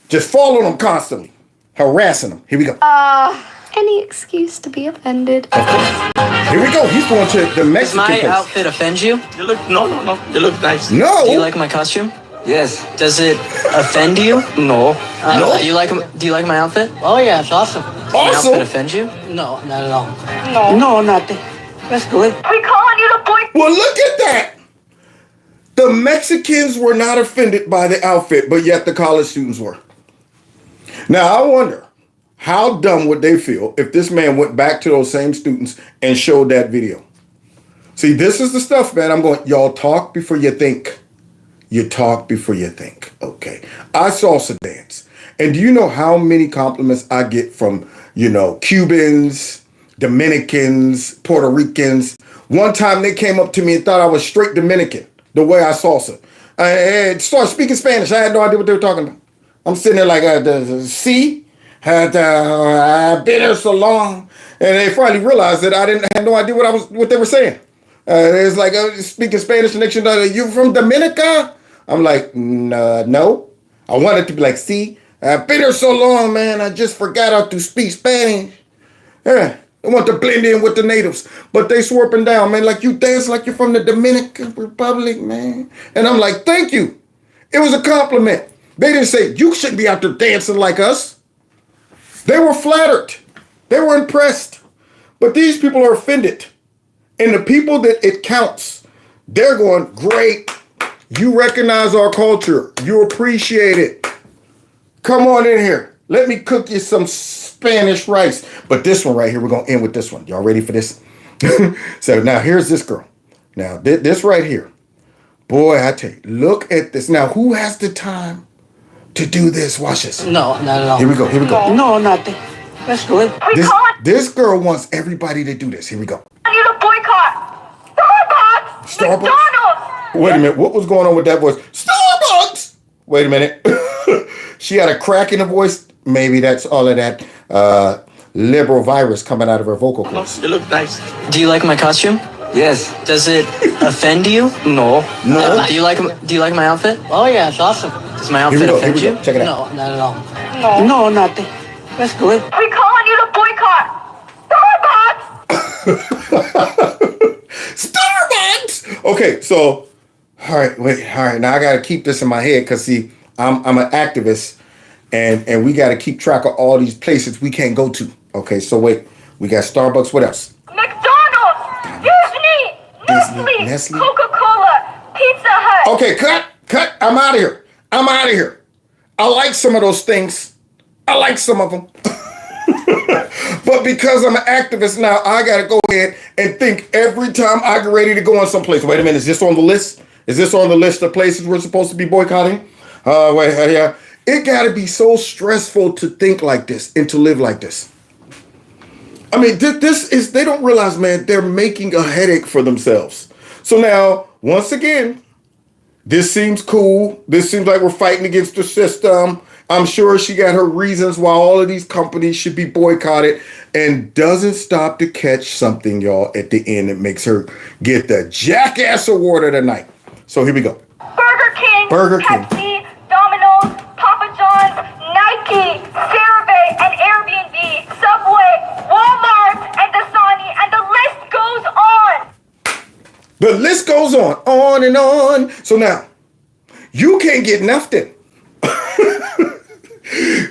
Just following them constantly. Harassing them. Here we go. Any excuse to be offended. Here we go. He's going to the Mexican Does my place. outfit offend you? No. You look nice. No. Do you like my costume? Yes. Does it offend you? No. No. Do you like my outfit? Oh yeah, it's awesome. Does my Awesome. outfit offend you? No, not at all. No, nothing. That's good. Well, look at that. The Mexicans were not offended by the outfit, but yet the college students were. Now, I wonder, how dumb would they feel if this man went back to those same students and showed that video? See, this is the stuff, man. I'm going, y'all talk before you think. You talk before you think. Okay. I salsa dance. And do you know how many compliments I get from, you know, Cubans, Dominicans, Puerto Ricans? One time they came up to me and thought I was straight Dominican, the way I salsa. I started speaking Spanish. I had no idea what they were talking about. I'm sitting there like, see, I've been here so long, and they finally realized that I didn't have no idea what they were saying. It's like speaking Spanish, and next thing you know, you from Dominica? I'm like, no. I wanted to be like, see, I've been here so long, man. I just forgot how to speak Spanish. Yeah, I want to blend in with the natives, but they swarping down, man. Like you dance like you're from the Dominican Republic, man. And I'm like, thank you. It was a compliment. They didn't say you shouldn't be out there dancing like us. They were flattered. They were impressed. But these people are offended. And the people that it counts, they're going, great. You recognize our culture. You appreciate it. Come on in here. Let me cook you some Spanish rice. But this one right here, we're going to end with this one. Y'all ready for this? So now here's this girl. Now this right here. Boy, I tell you, look at this. Now, who has the time to do this? Watch this. No, not at all. Here we go. No, nothing. Let's do it. This girl wants everybody to do this. Here we go. I need a boycott. Starbucks. McDonald's. Wait a minute. What was going on with that voice? Starbucks. Wait a minute. She had a crack in the voice. Maybe that's all of that liberal virus coming out of her vocal cords. You look nice. Do you like my costume? Yes. Does it offend you? No. Do you like my outfit? Oh yeah, it's awesome. Does my outfit offend you? Check it out. No, not at all. No, nothing. Let's do it. We calling you to boycott. Starbucks. Starbucks. Okay, so all right. Now I got to keep this in my head because see, I'm an activist, and we got to keep track of all these places we can't go to. Okay, so wait, we got Starbucks. What else? McDonald's. Disney. Nestle. Coca-Cola. Pizza Hut. Okay, cut. I'm out of here. I like some of those things. I like some of them. But because I'm an activist now, I got to go ahead and think every time I get ready to go on someplace. Wait a minute, is this on the list? Is this on the list of places we're supposed to be boycotting? Yeah. It got to be so stressful to think like this and to live like this. I mean, they don't realize, man, they're making a headache for themselves. So now, once again, this seems cool. This seems like we're fighting against the system. I'm sure she got her reasons why all of these companies should be boycotted, and doesn't stop to catch something, y'all, at the end that makes her get the Jackass Award of the night. So here we go. Burger King. Pepsi, Domino's, Papa John's, Nike, CeraVe, and Airbnb, Subway, Walmart, and Dasani, and the list goes on. The list goes on and on. So now, you can't get nothing.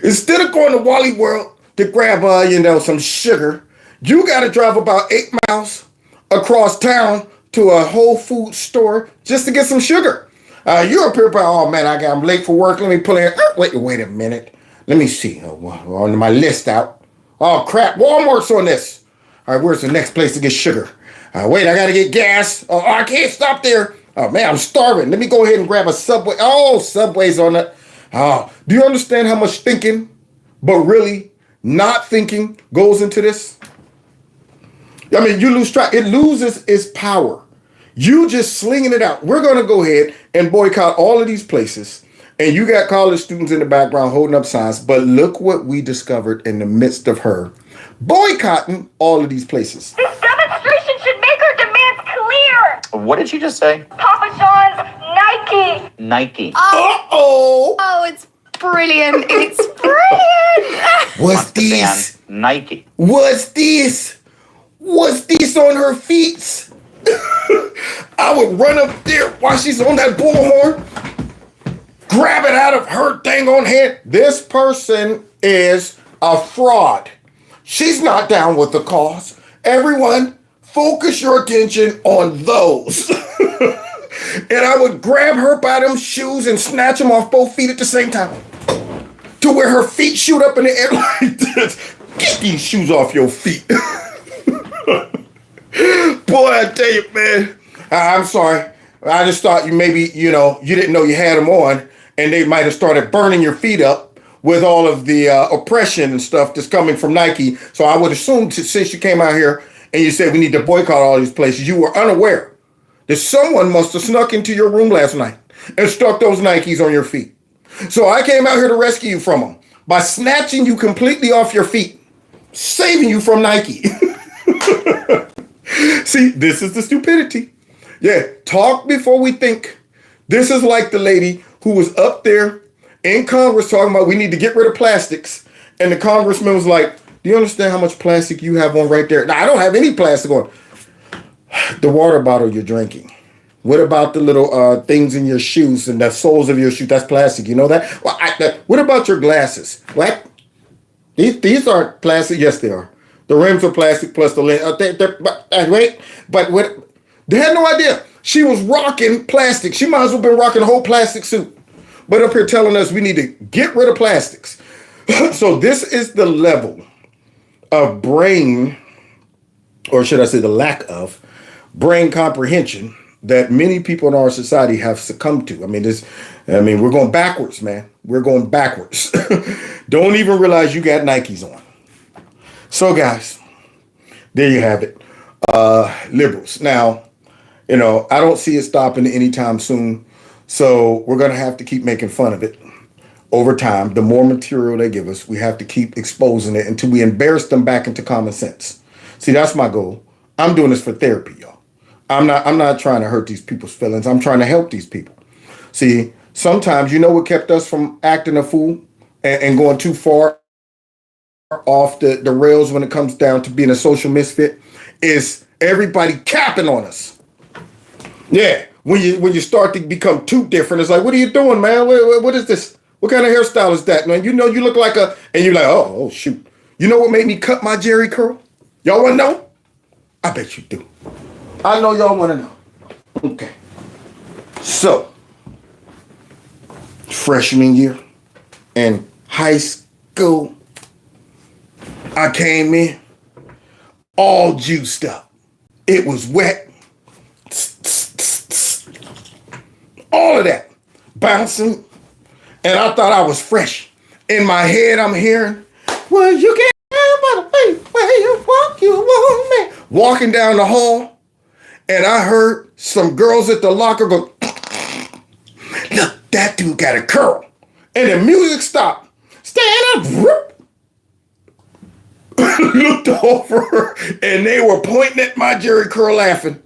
Instead of going to Wally World to grab, some sugar, you got to drive about 8 miles across town to a Whole Foods store just to get some sugar. You're up here, oh man, I'm late for work. Let me pull in. Wait a minute. Let me see. On my list out. Oh crap, Walmart's on this. All right, where's the next place to get sugar? Wait, I got to get gas. Oh, I can't stop there. Oh man, I'm starving. Let me go ahead and grab a Subway. Oh, Subway's on it. Do you understand how much thinking, but really not thinking goes into this? I mean, you lose track. It loses its power. You just slinging it out. We're going to go ahead and boycott all of these places. And you got college students in the background holding up signs. But look what we discovered in the midst of her boycotting all of these places. This demonstration should make our demands clear. What did she just say? Papa John's, Nike. Oh, it's brilliant. It's brilliant. What's this? Nike. What's this? What's this on her feet? I would run up there while she's on that bullhorn, grab it out of her dang on hand. This person is a fraud. She's not down with the cause. Everyone, focus your attention on those. And I would grab her by them shoes and snatch them off both feet at the same time, to where her feet shoot up in the air like this. Get these shoes off your feet. Boy, I tell you, man, I'm sorry. I just thought you didn't know you had them on, and they might have started burning your feet up with all of the oppression and stuff that's coming from Nike. So I would assume since you came out here and you said we need to boycott all these places, you were unaware that someone must have snuck into your room last night and stuck those Nikes on your feet. So I came out here to rescue you from them by snatching you completely off your feet, saving you from Nike. See, this is the stupidity. Yeah, talk before we think. This is like the lady who was up there in Congress talking about we need to get rid of plastics. And the congressman was like, do you understand how much plastic you have on right there? Now, I don't have any plastic on. The water bottle you're drinking. What about the little things in your shoes and the soles of your shoes? That's plastic. You know that? Well, what about your glasses? What? These aren't plastic. Yes, they are. The rims are plastic plus the lens. But what? They had no idea. She was rocking plastic. She might as well have been rocking a whole plastic suit. But up here telling us we need to get rid of plastics. So this is the level of brain, or should I say the lack of brain comprehension that many people in our society have succumbed to. I mean, we're going backwards, man. We're going backwards. Don't even realize you got Nikes on. So guys, there you have it. Liberals. Now, I don't see it stopping anytime soon. So we're going to have to keep making fun of it over time. The more material they give us, we have to keep exposing it until we embarrass them back into common sense. See, that's my goal. I'm doing this for therapy, y'all. I'm not trying to hurt these people's feelings. I'm trying to help these people. See, sometimes you know what kept us from acting a fool and going too far off the rails when it comes down to being a social misfit is everybody capping on us. Yeah, when you start to become too different, it's like, what are you doing, man? What is this? What kind of hairstyle is that, man? You look like and you're like, oh shoot. You know what made me cut my Jerry curl? Y'all want to know? I bet you do. I know y'all want to know. Okay. So, freshman year in high school, I came in all juiced up. It was wet. All of that. Bouncing. And I thought I was fresh. In my head, I'm hearing, well, you can't help but the way you walk, you want me. Walking down the hall. And I heard some girls at the locker go, look, that dude got a curl. And the music stopped. Stand up. Looked over and they were pointing at my Jerry curl laughing.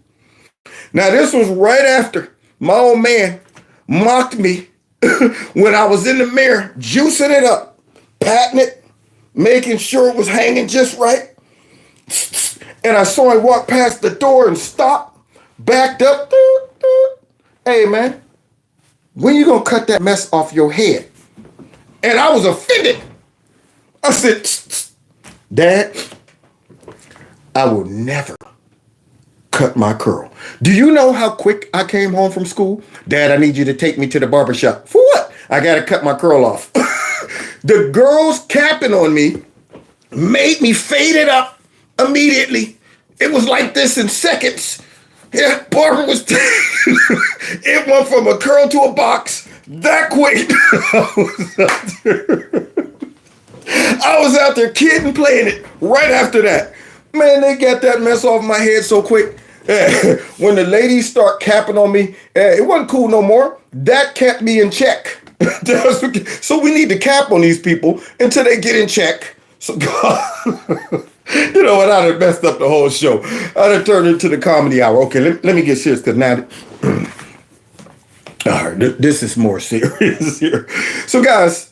Now this was right after my old man mocked me when I was in the mirror, juicing it up, patting it, making sure it was hanging just right. And I saw him walk past the door and stop. Backed up. Hey, man, when you gonna cut that mess off your head? And I was offended. I said, Dad, I will never cut my curl. Do you know how quick I came home from school? Dad, I need you to take me to the barbershop. For what? I gotta cut my curl off. The girls capping on me made me fade it up immediately. It was like this in seconds. Yeah, Barbara was. It went from a curl to a box that quick. I was out there kidding, playing it right after that. Man, they got that mess off my head so quick. When the ladies start capping on me, it wasn't cool no more. That kept me in check. So we need to cap on these people until they get in check. So God. You know what? I'd have messed up the whole show. I'd have turned it into the comedy hour. Okay, let me get serious because now, all right, this is more serious here. So, guys,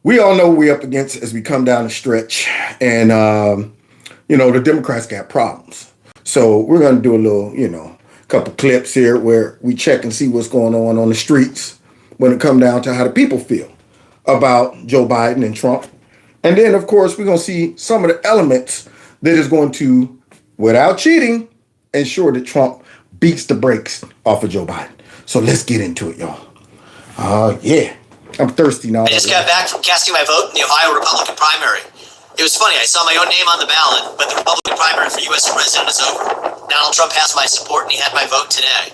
we all know what we're up against as we come down the stretch, and the Democrats got problems. So we're going to do a little, couple clips here where we check and see what's going on the streets when it comes down to how the people feel about Joe Biden and Trump. And then, of course, we're going to see some of the elements that is going to, without cheating, ensure that Trump beats the brakes off of Joe Biden. So let's get into it, y'all. Yeah. I'm thirsty now. I just got back from casting my vote in the Ohio Republican primary. It was funny. I saw my own name on the ballot, but the Republican primary for U.S. president is over. Donald Trump has my support, and he had my vote today.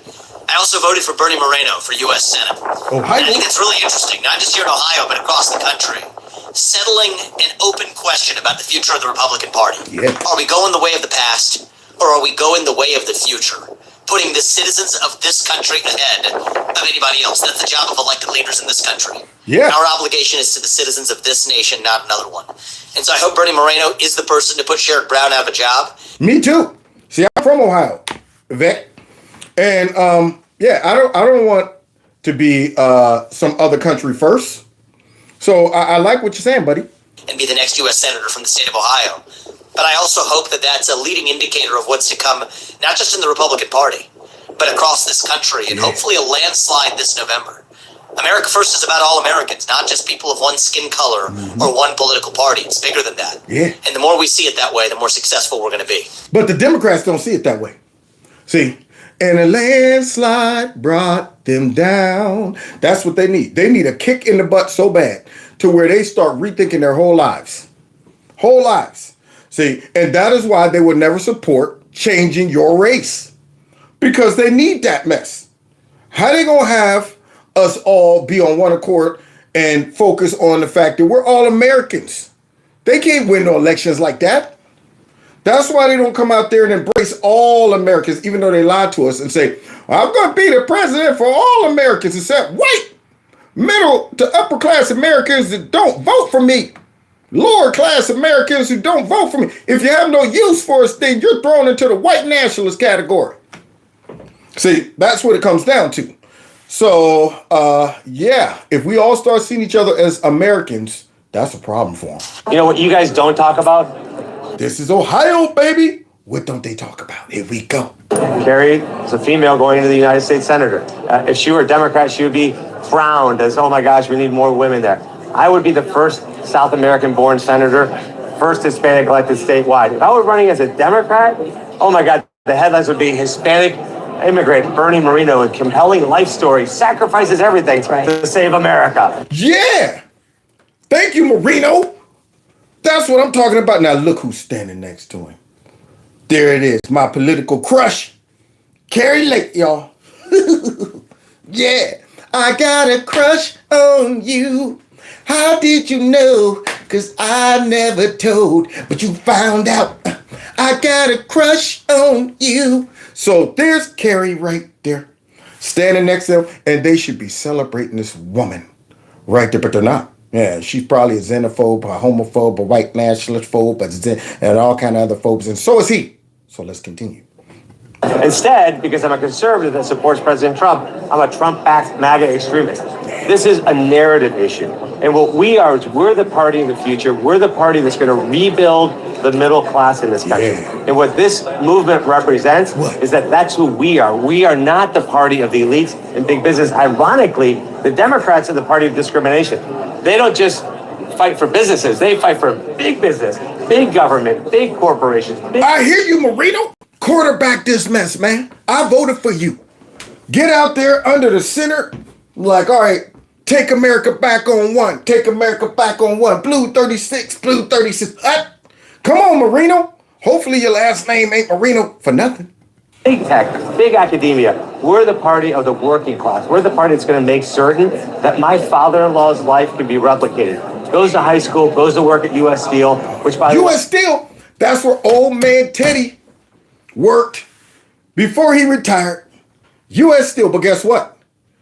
I also voted for Bernie Moreno for U.S. Senate. I think it's really interesting, not just here in Ohio, but across the country. Settling an open question about the future of the Republican Party. Yeah. Are we going the way of the past, or are we going the way of the future? putting the citizens of this country ahead of anybody else. That's the job of elected leaders in this country. Yeah. Our obligation is to the citizens of this nation, not another one. And so I hope Bernie Moreno is the person to put Sherrod Brown out of a job. Me too. See, I'm from Ohio, vet. And yeah, I don't want to be some other country first. So I like what you're saying, buddy. And be the next U.S. Senator from the state of Ohio. But I also hope that that's a leading indicator of what's to come, not just in the Republican Party, but across this country, and hopefully a landslide this November. America First is about all Americans, not just people of one skin color or one political party. It's bigger than that. Yeah. And the more we see it that way, the more successful we're going to be. But the Democrats don't see it that way. See, and a landslide brought them down. That's what they need. They need a kick in the butt so bad to where they start rethinking their whole lives. Whole lives. See, and that is why they would never support changing your race. Because they need that mess. How they gonna have us all be on one accord and focus on the fact that we're all Americans? They can't win no elections like that. That's why they don't come out there and embrace all Americans, even though they lie to us and say, I'm gonna be the president for all Americans except white, middle to upper class Americans that don't vote for me. Lower class Americans who don't vote for me. If you have no use for us, then you're thrown into the white nationalist category. See, that's what it comes down to. So, yeah, if we all start seeing each other as Americans, that's a problem for them. You know what you guys don't talk about? This is Ohio, baby. What don't they talk about? Here we go. Carrie is a female going into the United States Senator. If she were a Democrat, she would be frowned as, oh my gosh, we need more women there. I would be the first South American-born senator, first Hispanic elected statewide. If I were running as a Democrat, oh my God, the headlines would be Hispanic immigrant Bernie Moreno with compelling life story, sacrifices everything to save America. Yeah. Thank you, Moreno. That's what I'm talking about. Now look who's standing next to him. There it is, my political crush, Carrie Lake, y'all. Yeah, I got a crush on you. How did you know? 'Cause I never told, but you found out. I got a crush on you. So there's Carrie right there, standing next to him, and they should be celebrating this woman right there, but they're not. Yeah, she's probably a xenophobe, a homophobe, a white nationalist phobe, and all kind of other phobes, and so is he. So let's continue. Instead, because I'm a conservative that supports President Trump, I'm a Trump-backed MAGA extremist. This is a narrative issue. And what we are is we're the party of the future. We're the party that's going to rebuild the middle class in this country. Yeah. And what this movement represents is that that's who we are. We are not the party of the elites and big business. Ironically, the Democrats are the party of discrimination. They don't just fight for businesses. They fight for big business, big government, big corporations. I hear you, Moreno. Quarterback this mess, man. I voted for you. Get out there under the center. Like, all right, take America back on one. Take America back on one. Blue 36, blue 36. Come on, Moreno. Hopefully your last name ain't Moreno for nothing. Big tech, big academia. We're the party of the working class. We're the party that's going to make certain that my father-in-law's life can be replicated. Goes to high school, goes to work at U.S. Steel, which by the way... U.S. Steel? That's where old man Teddy worked before he retired. U.S. Steel, but guess what?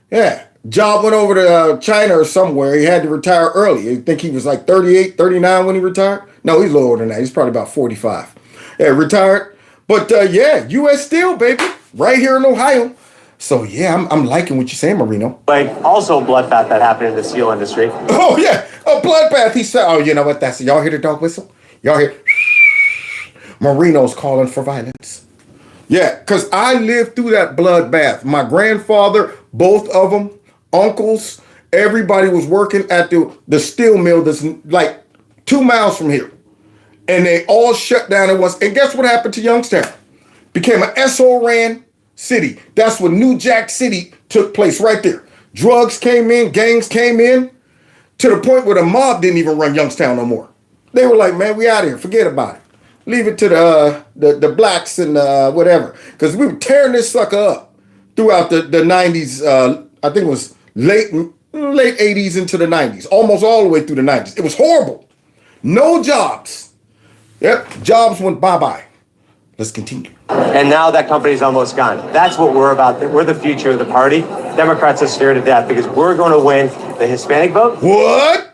Yeah, job went over to China or somewhere. He had to retire early. I think he was like 38, 39 when he retired. No, he's lower than that. He's probably about 45. Yeah, retired. But yeah, U.S. Steel, baby, right here in Ohio. So yeah, I'm liking what you're saying, Moreno. Like also bloodbath that happened in the steel industry. Oh yeah, a bloodbath. He said, oh, you know what? That's y'all hear the dog whistle? Y'all hear? Moreno's calling for violence. Yeah, because I lived through that bloodbath. My grandfather, both of them, uncles, everybody was working at the steel mill that's like 2 miles from here. And they all shut down at once. And guess what happened to Youngstown? Became an SO-ran city. That's when New Jack City took place right there. Drugs came in, gangs came in, to the point where the mob didn't even run Youngstown no more. They were like, man, we out of here. Forget about it. Leave it to the blacks and whatever. Because we were tearing this sucker up throughout the 90s. I think it was late 80s into the 90s. Almost all the way through the 90s. It was horrible. No jobs. Yep, jobs went bye-bye. Let's continue. And now that company's almost gone. That's what we're about. We're the future of the party. Democrats are scared to death because we're going to win the Hispanic vote. What?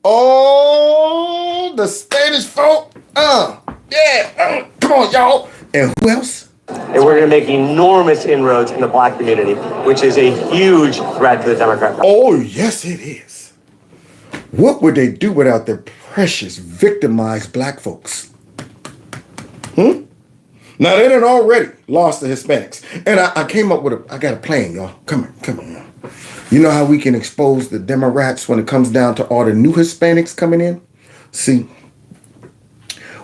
Oh, the Spanish folk. Yeah. Come on, y'all. And who else? And we're going to make enormous inroads in the black community, which is a huge threat to the Democrat Party. Oh, yes, it is. What would they do without their precious, victimized black folks? Now, they done already lost the Hispanics. And I came up with I got a plan, y'all. Come on. You know how we can expose the Democrats when it comes down to all the new Hispanics coming in? See,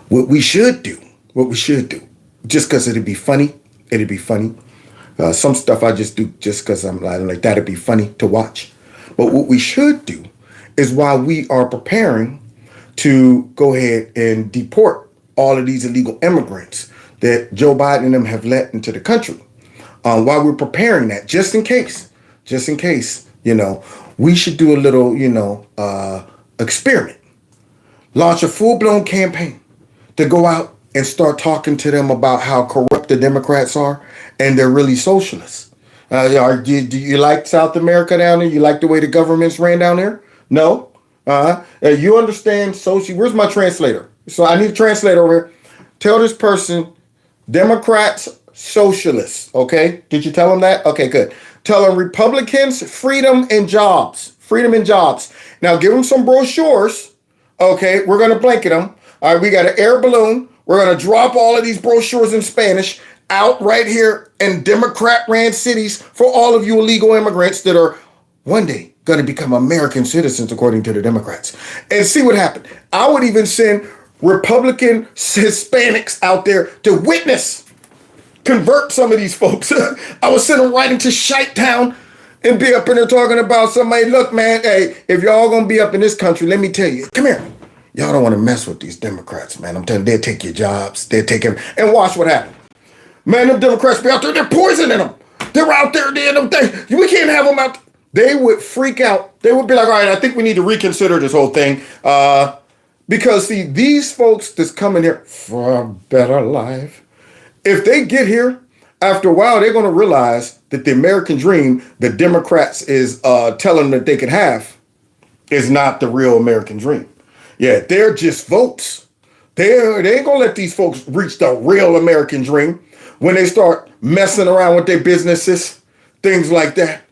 what we should do, just because it'd be funny. Some stuff I just do just because I'm like, that'd be funny to watch. But what we should do is while we are preparing to go ahead and deport all of these illegal immigrants that Joe Biden and them have let into the country, while we're preparing that, just in case, we should do a little, experiment. Launch a full-blown campaign to go out and start talking to them about how corrupt the Democrats are and they're really socialists. Do you like South America down there? You like the way the government's ran down there? No? You understand where's my translator? So I need a translator over here. Tell this person, Democrats, socialists, okay? Did you tell them that? Okay, good. Tell them Republicans, freedom and jobs. Now give them some brochures, okay? We're going to blanket them. All right, we got an air balloon. We're going to drop all of these brochures in Spanish out right here in Democrat-ran cities for all of you illegal immigrants that are one day going to become American citizens, according to the Democrats. And see what happened. I would even send Republican Hispanics out there to convert some of these folks. I would send them right into Shitetown and be up in there talking about somebody. Look, man, hey, if y'all going to be up in this country, let me tell you, come here. Y'all don't want to mess with these Democrats, man. I'm telling you, they'll take your jobs. They'll take them. And watch what happens. Man, them Democrats be out there. They're poisoning them. They're out there doing them things. We can't have them out. They would freak out. They would be like, all right, I think we need to reconsider this whole thing. Because, see, these folks that's coming here for a better life, if they get here, after a while, they're going to realize that the American dream the Democrats is telling them that they can have is not the real American dream. Yeah, they're just votes. They ain't gonna let these folks reach the real American dream when they start messing around with their businesses, things like that.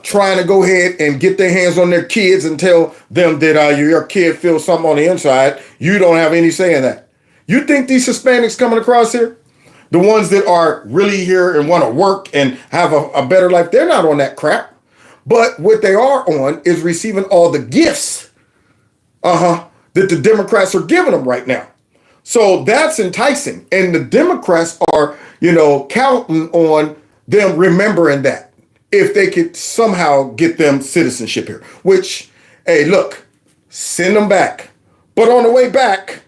Trying to go ahead and get their hands on their kids and tell them that your kid feels something on the inside. You don't have any say in that. You think these Hispanics coming across here, the ones that are really here and want to work and have a better life, they're not on that crap. But what they are on is receiving all the gifts that the Democrats are giving them right now. So that's enticing. And the Democrats are, counting on them remembering that if they could somehow get them citizenship here, which, hey, look, send them back. But on the way back,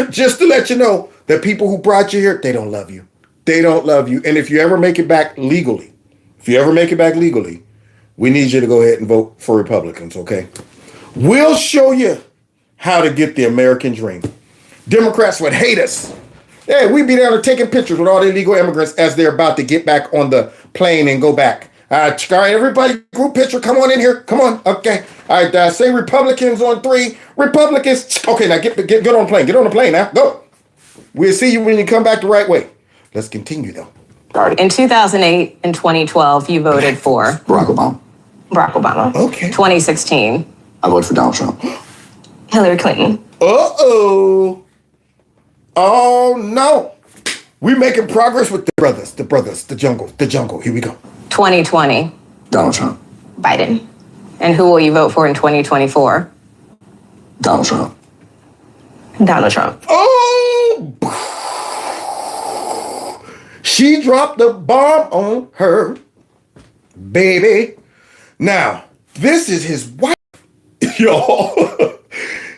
just to let you know that people who brought you here, they don't love you. They don't love you. And if you ever make it back legally, we need you to go ahead and vote for Republicans, okay? We'll show you how to get the American dream. Democrats would hate us. Yeah, we'd be down there taking pictures with all the illegal immigrants as they're about to get back on the plane and go back. All right, everybody, group picture. Come on in here. Come on. Okay. All right, say Republicans on 3. Republicans. Okay, now get on the plane. Get on the plane now. Go. We'll see you when you come back the right way. Let's continue, though. In 2008 and 2012, you voted for Barack Obama. Okay. 2016. I voted for Donald Trump. Hillary Clinton. Uh-oh. Oh, no. We're making progress with the brothers, the jungle. Here we go. 2020. Donald Trump. Biden. And who will you vote for in 2024? Donald Trump. Donald Trump. Oh! She dropped the bomb on her, baby. Now, this is his wife, y'all.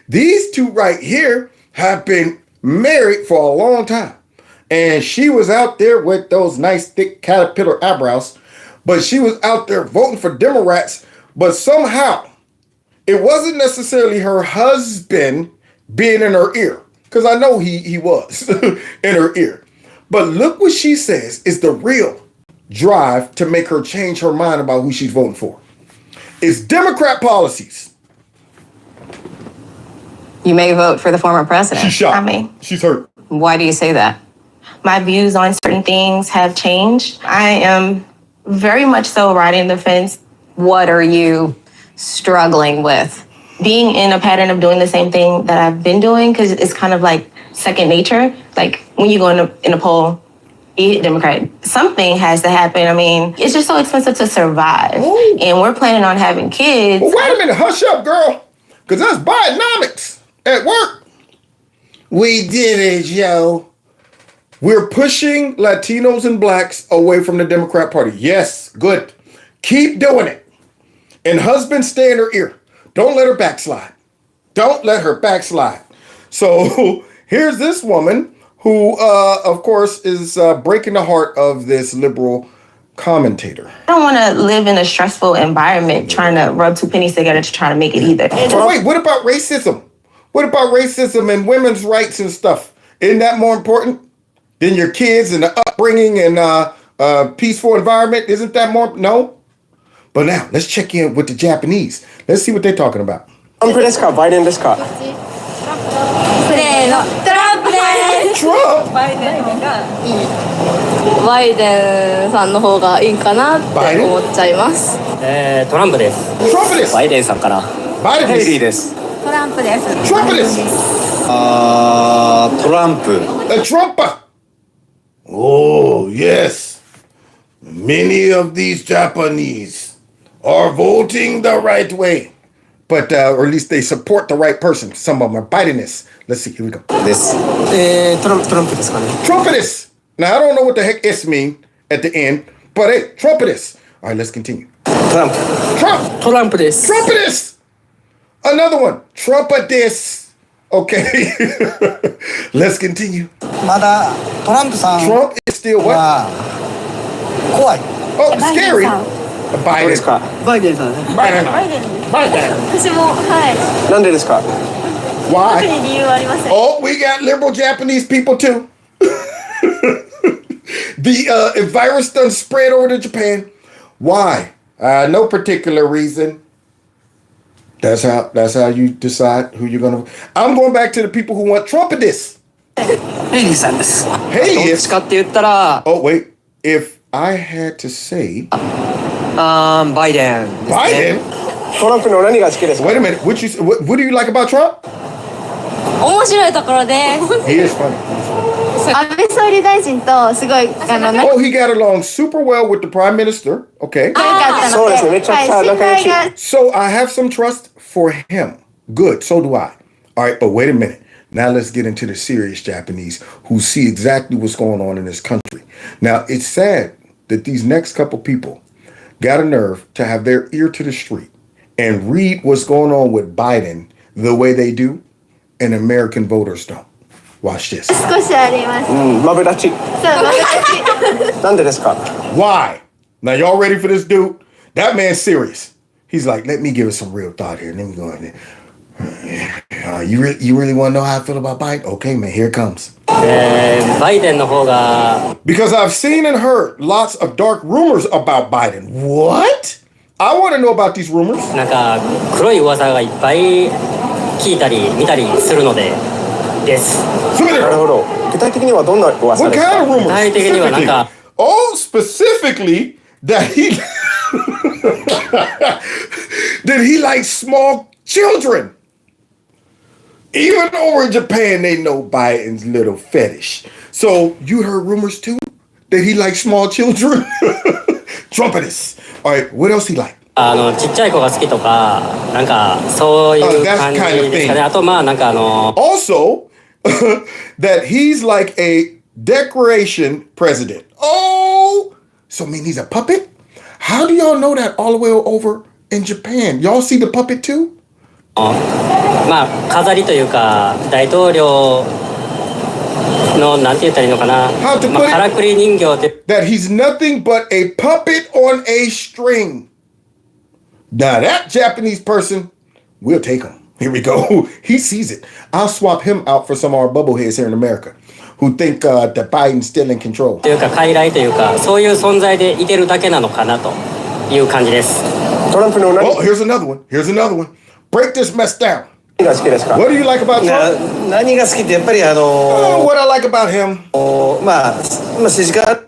These two right here have been married for a long time. And she was out there with those nice, thick caterpillar eyebrows. But she was out there voting for Democrats. But somehow, it wasn't necessarily her husband being in her ear. Because I know he was in her ear. But look what she says is the real drive to make her change her mind about who she's voting for. It's Democrat policies. You may vote for the former president. She's shocked. I mean, she's hurt. Why do you say that? My views on certain things have changed. I am very much so riding the fence. What are you struggling with? Being in a pattern of doing the same thing that I've been doing, because it's kind of like second nature. Like when you go in a poll, you hit Democrat, something has to happen. I mean, it's just so expensive to survive. Ooh. And we're planning on having kids. Well, wait a minute, hush up, girl. Because that's Bidenomics at work. We did it, Joe. We're pushing Latinos and blacks away from the Democrat Party. Yes, good. Keep doing it. And husbands, stay in her ear. Don't let her backslide. Don't let her backslide. So here's this woman who, of course, is breaking the heart of this liberal commentator. I don't want to live in a stressful environment trying to rub two pennies together to try to make it either. So wait, what about racism? What about racism and women's rights and stuff? Isn't that more important than your kids and the upbringing and peaceful environment? Isn't that more? No? But now, let's check in with the Japanese. Let's see what they're talking about. Trump desu ka? Biden desu ka? Trump? バイデンさんの方がいいかなって思っちゃいます。トランプです。トランプです。バイデンさんから。バイデンヘイリーです。トランプです。トランプです。トランプ。トランプ。Oh, yes. Many of these Japanese are voting the right way. But, or at least they support the right person. Some of them are Bidenists. Let's see, here we go. です。トランプですかね。Trumpetist. Now, I don't know what the heck "is" mean at the end, but hey, trumpetist. All right, let's continue. Trump. Trump. トランプです。 Trumpetist. Another one. Trumpetist. Okay. Let's continue. まだトランプさん Trump is still what? 怖い。 Oh, scary. Biden. バイデンさんね。Biden. Biden. 私もはい。なんでですか? Why? 特に理由はありません。 Oh, we got liberal Japanese people too. The virus done spread over to Japan. Why? No particular reason. That's how you decide who you're gonna. I'm going back to the people who want Trumpetist. ヘイリーさんです。Hey, どっちかって言ったら、oh wait, if I had to say, バイデンですね。 Biden. トランプの何が好きですか? Wait a minute. What do you like about Trump? 面白いところです。 He is funny. 安倍総理大臣とすごい仲 Oh, he got along super well with the prime minister. Okay. 良かったのそうですね、めで、ちゃくちゃ仲良し。はい、 So I have some trust for him. Good. So do I. All right, but wait a minute. Now let's get into the serious Japanese who see exactly what's going on in this country. Now, it's sad that these next couple people got a nerve to have their ear to the street and read what's going on with Biden the way they do, and American voters don't. Watch this. 少しあります。マブダチ。そう、マブダチ。なんでですか? Why? Now, y'all ready for this dude? That man's serious. He's like, let me give it some real thought here. Let me go in there. You really want to know how I feel about Biden? Okay, man, here it comes. バイデンの方が Because I've seen and heard lots of dark rumors about Biden. What? I want to know about these rumors. なんか黒い噂がいっぱい聞いたり見たりするのでです。なるほど。具体的にはどんな噂 What ですか? kind of rumors? 具体的にはなんか Oh, specifically that he that he likes small children. Even over in Japan, they know Biden's little fetish. So you heard rumors too that he likes small children? Trumpetist. All right, what else he like? ちっちゃい子が好きとかなんかそういう感じですかね。あとまあなんかAlso, that he's like a decoration president. Oh, so I mean he's a puppet? How do y'all know that all the way over in Japan? Y'all see the puppet too? まあ飾りというか大統領のなんて言ったらいいのかな。まあからくり人形って。That he's nothing but a puppet on a string. Now that Japanese person, we'll take him. Here we go. He sees it. I'll swap him out for some of our bubbleheads here in America. who think that Biden's still in control. というか傀儡というかそういう存在でいてるだけなのかなという感じです。Oh, here's another one. Here's another one. Break this mess down. What do you like about Trump? 何が好きってやっぱりwhat I like about him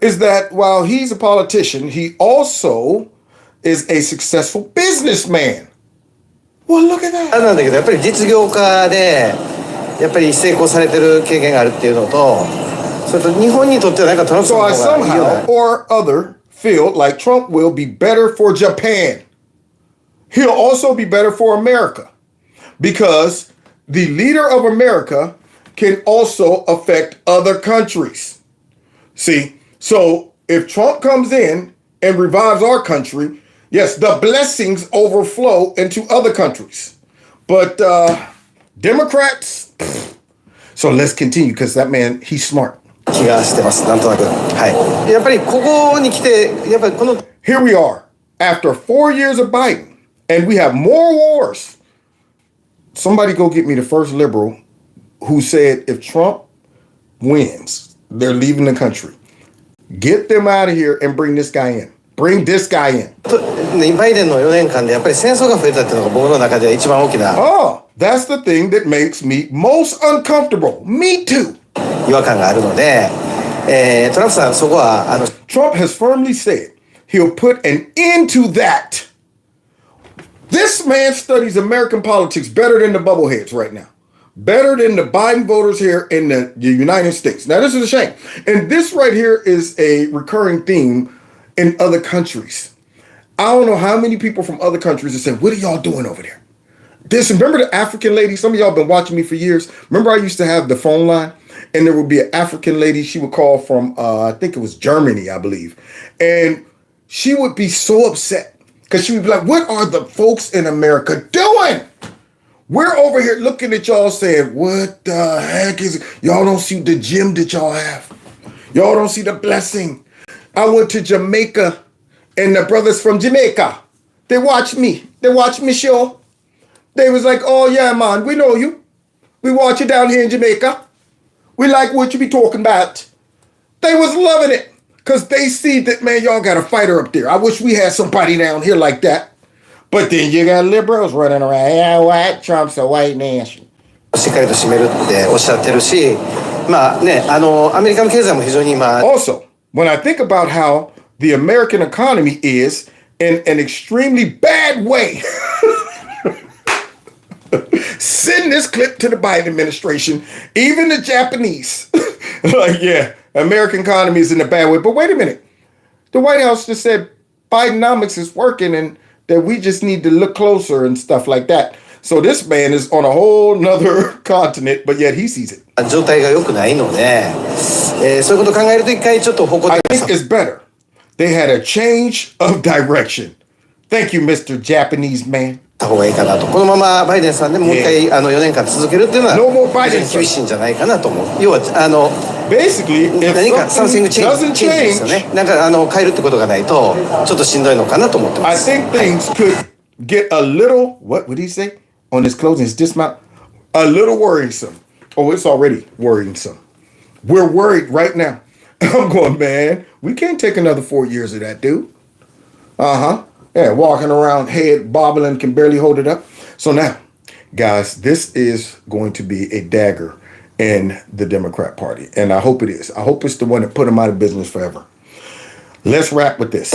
is that while he's a politician, he also is a successful businessman. Well, look at that. なんだけどやっぱり実業家でやっぱり成功されてる経験があるっていうのと、それと日本にとってはなんかトランプ So I somehow or other feel like Trump will be better for Japan. He'll also be better for America because the leader of America can also affect other countries. See, so if Trump comes in and revives our country, yes, the blessings overflow into other countries. But Democrats, so let's continue because that man, he's smart. 気がしてます。なんとなく。はい。やっぱりここに来てやっぱりこの Here we are after 4 years of Biden and we have more wars. Somebody go get me the first liberal who said if Trump wins, they're leaving the country. Get them out of here and bring this guy in. Bring this guy in. バイデンの4年間でやっぱり戦争が増えたっていうのが僕の中では一番大きな。Oh, that's the thing that makes me most uncomfortable. Me too. 違和感があるので、トランプさんそこはTrump has firmly said he'll put an end to that. This man studies American politics better than the bubbleheads right now. Better than the Biden voters here in the United States. Now, this is a shame. And this right here is a recurring theme in other countries. I don't know how many people from other countries have said, what are y'all doing over there? Remember the African lady? Some of y'all been watching me for years. Remember I used to have the phone line? And there would be an African lady. She would call from, I think it was Germany, I believe. And she would be so upset because she would be like, what are the folks in America doing? We're over here looking at y'all saying, what the heck is it? Y'all don't see the gym that y'all have. Y'all don't see the blessing. I went to Jamaica and the brothers from Jamaica, they watched me. They watched me show. They was like, oh yeah, man, we know you. We watch you down here in Jamaica. We like what you be talking about. They was loving it because they see that, man, y'all got a fighter up there. I wish we had somebody down here like that. But then you got liberals running around. Yeah, white Trump's a white nation. しっかりと占めるっておっしゃってるし、まあね、アメリカの経済も非常に今。Also, when I think about how the American economy is in an extremely bad way, send this clip to the Biden administration, even the Japanese. Like, yeah, American economy is in a bad way. But wait a minute. The White House just said Bidenomics is working and that we just need to look closer and stuff like that. So this man is on a whole nother continent, but yet he sees it. 状態が良くないので、そういうことを考えると一回ちょっと方向 I think it's better. They had a change of direction. Thank you, Mr. Japanese man. た方がいいかなと。このままバイデンさんでもう一回4年間続けるっていうのは厳しいんじゃないかなと思う。要はbasically, if 何か something change ですよね。なんか変えるってことがないとちょっとしんどいのかなと思ってます。I think things could get a little, what would he say on his closing, his dismount? A little worrisome. Oh, it's already worrisome. We're worried right now. I'm going, man, we can't take another 4 years of that, dude. Uh-huh. Yeah, walking around, head bobbling, can barely hold it up. So now, guys, this is going to be a dagger in the Democrat Party. And I hope it is. I hope it's the one that put them out of business forever. Let's wrap with this.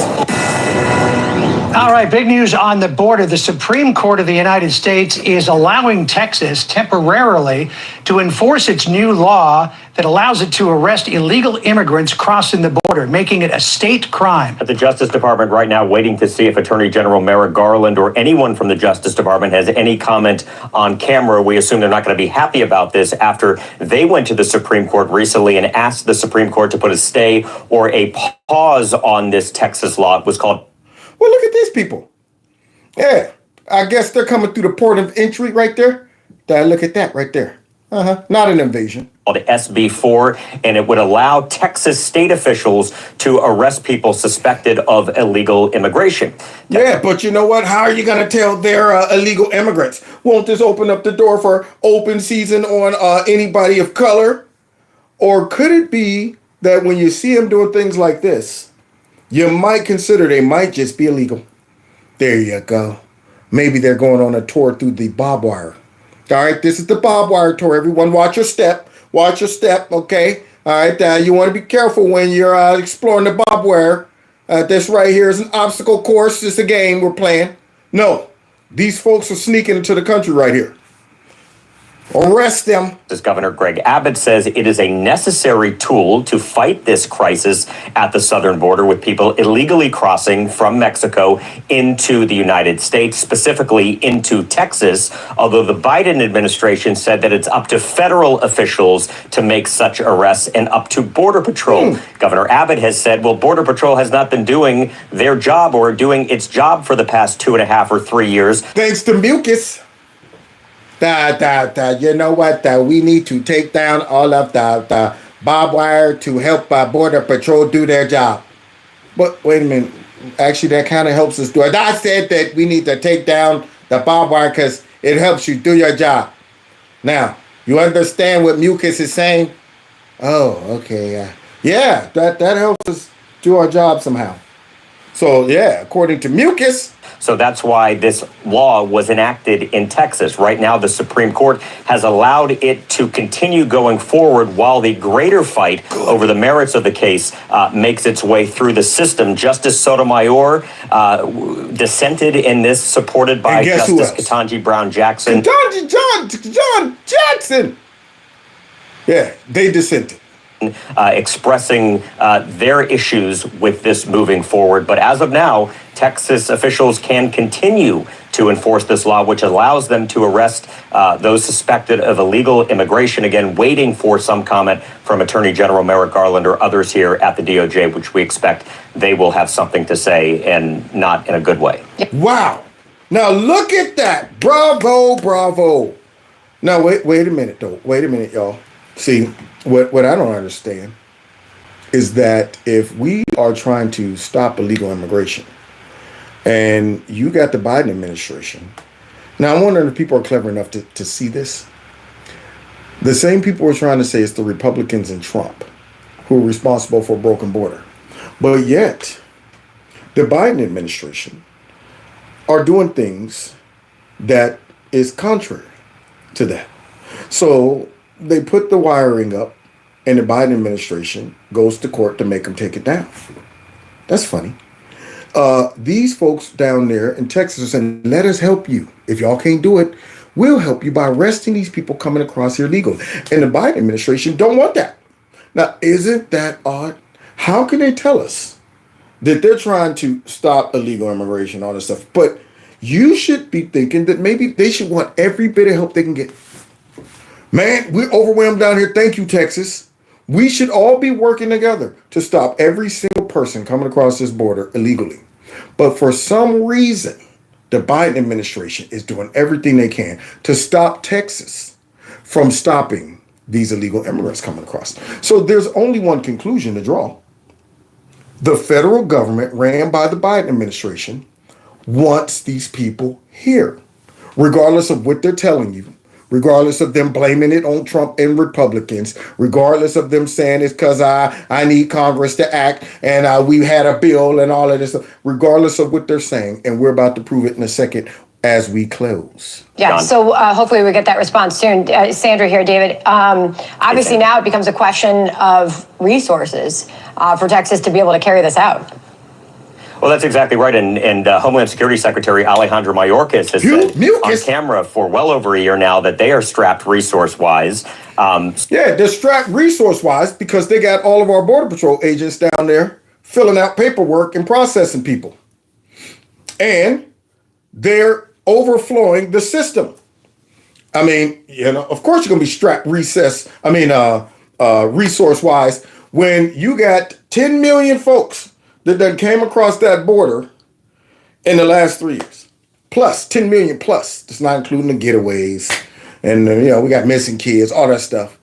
All right, big news on the border. The Supreme Court of the United States is allowing Texas temporarily to enforce its new law that allows it to arrest illegal immigrants crossing the border, making it a state crime. At the Justice Department right now waiting to see if Attorney General Merrick Garland or anyone from the Justice Department has any comment on camera. We assume they're not going to be happy about this after they went to the Supreme Court recently and asked the Supreme Court to put a stay or a pause on this Texas law. It was called. Well, look at these people. Yeah, I guess they're coming through the port of entry right there. Look at that right there. Not an invasion. Called SB 4, and it would allow Texas state officials to arrest people suspected of illegal immigration. Yeah, but you know what? How are you going to tell they're illegal immigrants? Won't this open up the door for open season on anybody of color? Or could it be that when you see them doing things like this, you might consider they might just be illegal? There you go. Maybe they're going on a tour through the barbed wire. All right, this is the barbed wire tour. Everyone watch your step. Watch your step, okay? All right, you want to be careful when you're exploring the barbed wire. This right here is an obstacle course. It's a game we're playing. No, these folks are sneaking into the country right here. Arrest them. As Governor Greg Abbott says, it is a necessary tool to fight this crisis at the southern border with people illegally crossing from Mexico into the United States, specifically into Texas, although the Biden administration said that it's up to federal officials to make such arrests and up to Border Patrol. Governor Abbott has said, well, Border Patrol has not been doing their job or doing its job for the past 2.5 or 3 years. Thanks to mucus. You know what? We need to take down all of the barbed wire to help Border Patrol do their job. But wait a minute. Actually, that kind of helps us do it. I said that we need to take down the barbed wire because it helps you do your job. Now, you understand what mucus is saying? Oh, okay. Yeah, that helps us do our job somehow. So, yeah, according to mucus. So that's why this law was enacted in Texas. Right now, the Supreme Court has allowed it to continue going forward while the greater fight over the merits of the case makes its way through the system. Justice Sotomayor dissented in this, supported by Justice Ketanji Brown Jackson. John Jackson! Yeah, they dissented. Expressing their issues with this moving forward. But as of now, Texas officials can continue to enforce this law, which allows them to arrest those suspected of illegal immigration. Again, waiting for some comment from Attorney General Merrick Garland or others here at the DOJ, which we expect they will have something to say, and not in a good way. Wow. Now look at that. Bravo, bravo. Now wait a minute, though. Wait a minute, y'all. See, what I don't understand is that if we are trying to stop illegal immigration, and you got the Biden administration. Now, I'm wondering if people are clever enough to see this. The same people are trying to say it's the Republicans and Trump who are responsible for a broken border. But yet, the Biden administration are doing things that is contrary to that. So they put the wiring up, and the Biden administration goes to court to make them take it down. That's funny. These folks down there in Texas are saying, let us help you. If y'all can't do it, we'll help you by arresting these people coming across here legally. And the Biden administration don't want that. Now, isn't that odd? How can they tell us that they're trying to stop illegal immigration, all this stuff? But you should be thinking that maybe they should want every bit of help they can get. Man, we're overwhelmed down here. Thank you, Texas. We should all be working together to stop every single person coming across this border illegally. But for some reason, the Biden administration is doing everything they can to stop Texas from stopping these illegal immigrants coming across. So there's only one conclusion to draw. The federal government, ran by the Biden administration, wants these people here, regardless of what they're telling you. Regardless of them blaming it on Trump and Republicans, regardless of them saying it's because I need Congress to act and we had a bill and all of this stuff, regardless of what they're saying. And we're about to prove it in a second as we close. Yeah, so hopefully we get that response soon. Sandra here, David. Obviously now it becomes a question of resources for Texas to be able to carry this out. Well, that's exactly right. And Homeland Security Secretary Alejandro Mayorkas has said on camera for well over a year now that they are strapped resource-wise. Yeah, they're strapped resource-wise because they got all of our Border Patrol agents down there filling out paperwork and processing people. And they're overflowing the system. I mean, of course you're going to be strapped resource-wise when you got 10 million folks that came across that border in the last 3 years. Plus, 10 million plus. That's not including the getaways. And, we got missing kids, all that stuff.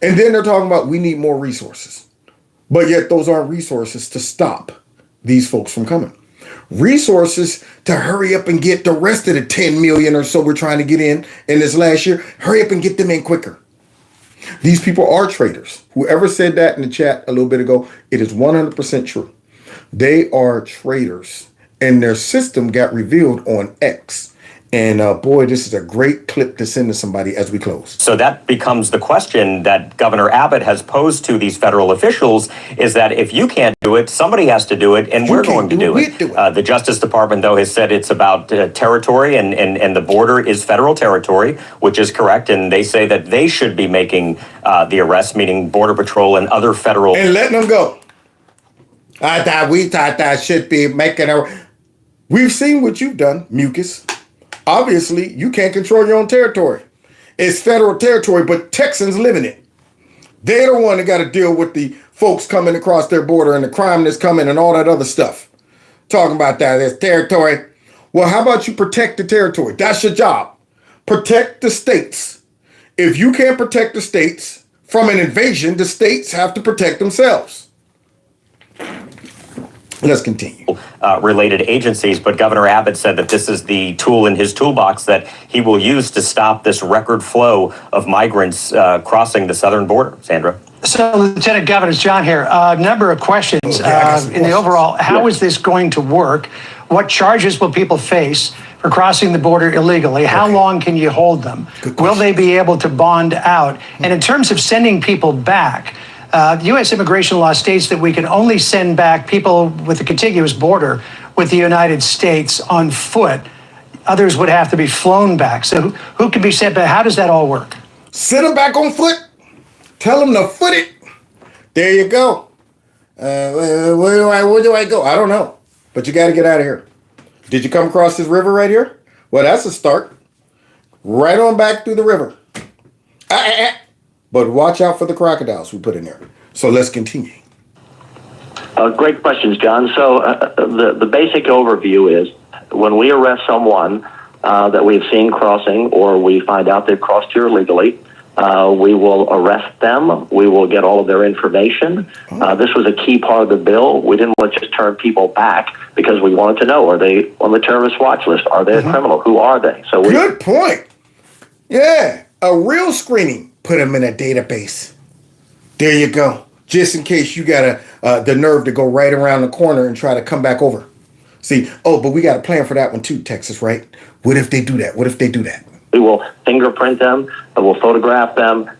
And then they're talking about we need more resources. But yet those aren't resources to stop these folks from coming. Resources to hurry up and get the rest of the 10 million or so we're trying to get in this last year. Hurry up and get them in quicker. These people are traitors. Whoever said that in the chat a little bit ago, it is 100% true. They are traitors, and their system got revealed on X. And boy, this is a great clip to send to somebody as we close. So that becomes the question that Governor Abbott has posed to these federal officials, is that if you can't do it, somebody has to do it, and we're going to do it. The Justice Department, though, has said it's about territory, and the border is federal territory, which is correct. And they say that they should be making the arrests, meaning Border Patrol and other federal... And letting them go. I thought that should be making a... We've seen what you've done, Mucus. Obviously, you can't control your own territory. It's federal territory, but Texans live in it. They're the one that got to deal with the folks coming across their border and the crime that's coming and all that other stuff. Talking about that, there's territory. Well, how about you protect the territory? That's your job. Protect the states. If you can't protect the states from an invasion, the states have to protect themselves. Let's continue. Related agencies, but Governor Abbott said that this is the tool in his toolbox that he will use to stop this record flow of migrants crossing the southern border. Sandra? So, Lieutenant Governor, it's John here. A number of questions. In the overall, how is this going to work? What charges will people face for crossing the border illegally? How long can you hold them? Will they be able to bond out? And in terms of sending people back, the U.S. immigration law states that we can only send back people with a contiguous border with the United States on foot. Others would have to be flown back. So who can be sent back? How does that all work? Send them back on foot. Tell them to foot it. There you go. Where do I go? I don't know. But you got to get out of here. Did you come across this river right here? Well, that's a start. Right on back through the river. But watch out for the crocodiles we put in there. So let's continue. Great questions, John. So the basic overview is when we arrest someone that we've seen crossing or we find out they've crossed here illegally, we will arrest them. We will get all of their information. This was a key part of the bill. We didn't want to just turn people back because we wanted to know, are they on the terrorist watch list? Are they a criminal? Who are they? So good point. Yeah, a real screening. Put them in a database. There you go. Just in case you got the nerve to go right around the corner and try to come back over. See, but we got a plan for that one too, Texas, right? What if they do that? What if they do that? We will fingerprint them. We'll photograph them.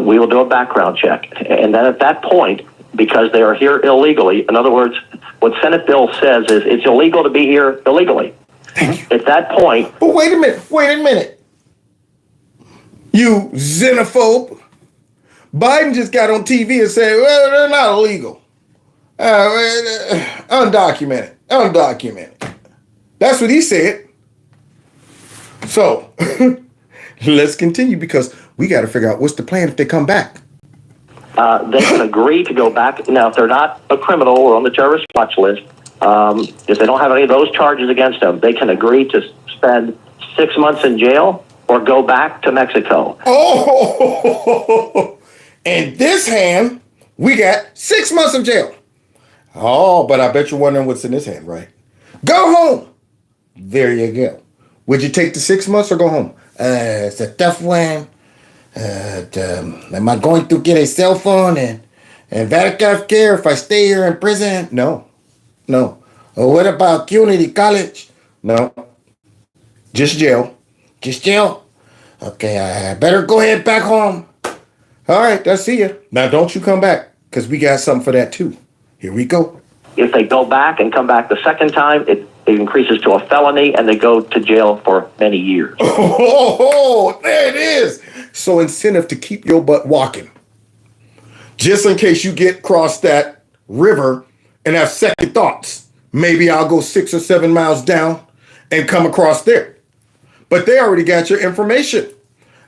We will do a background check. And then at that point, because they are here illegally, in other words, what Senate bill says is it's illegal to be here illegally. At that point... But wait a minute. You xenophobe. Biden just got on TV and said, well, they're not illegal. Undocumented. That's what he said. So, let's continue because we got to figure out what's the plan if they come back. They can agree to go back. Now, if they're not a criminal or on the terrorist watch list, if they don't have any of those charges against them, they can agree to spend 6 months in jail or go back to Mexico. Oh, in this hand, we got 6 months of jail. Oh, but I bet you're wondering what's in this hand, right? Go home. There you go. Would you take the 6 months or go home? It's a tough one. Am I going to get a cell phone and Medicaid care if I stay here in prison? No. What about community college? No. Just jail. Okay, I better go ahead back home. All right, I'll see you. Now, don't you come back, because we got something for that, too. Here we go. If they go back and come back the second time, it increases to a felony, and they go to jail for many years. Oh, there it is. So incentive to keep your butt walking. Just in case you get across that river and have second thoughts. Maybe I'll go 6 or 7 miles down and come across there. But they already got your information.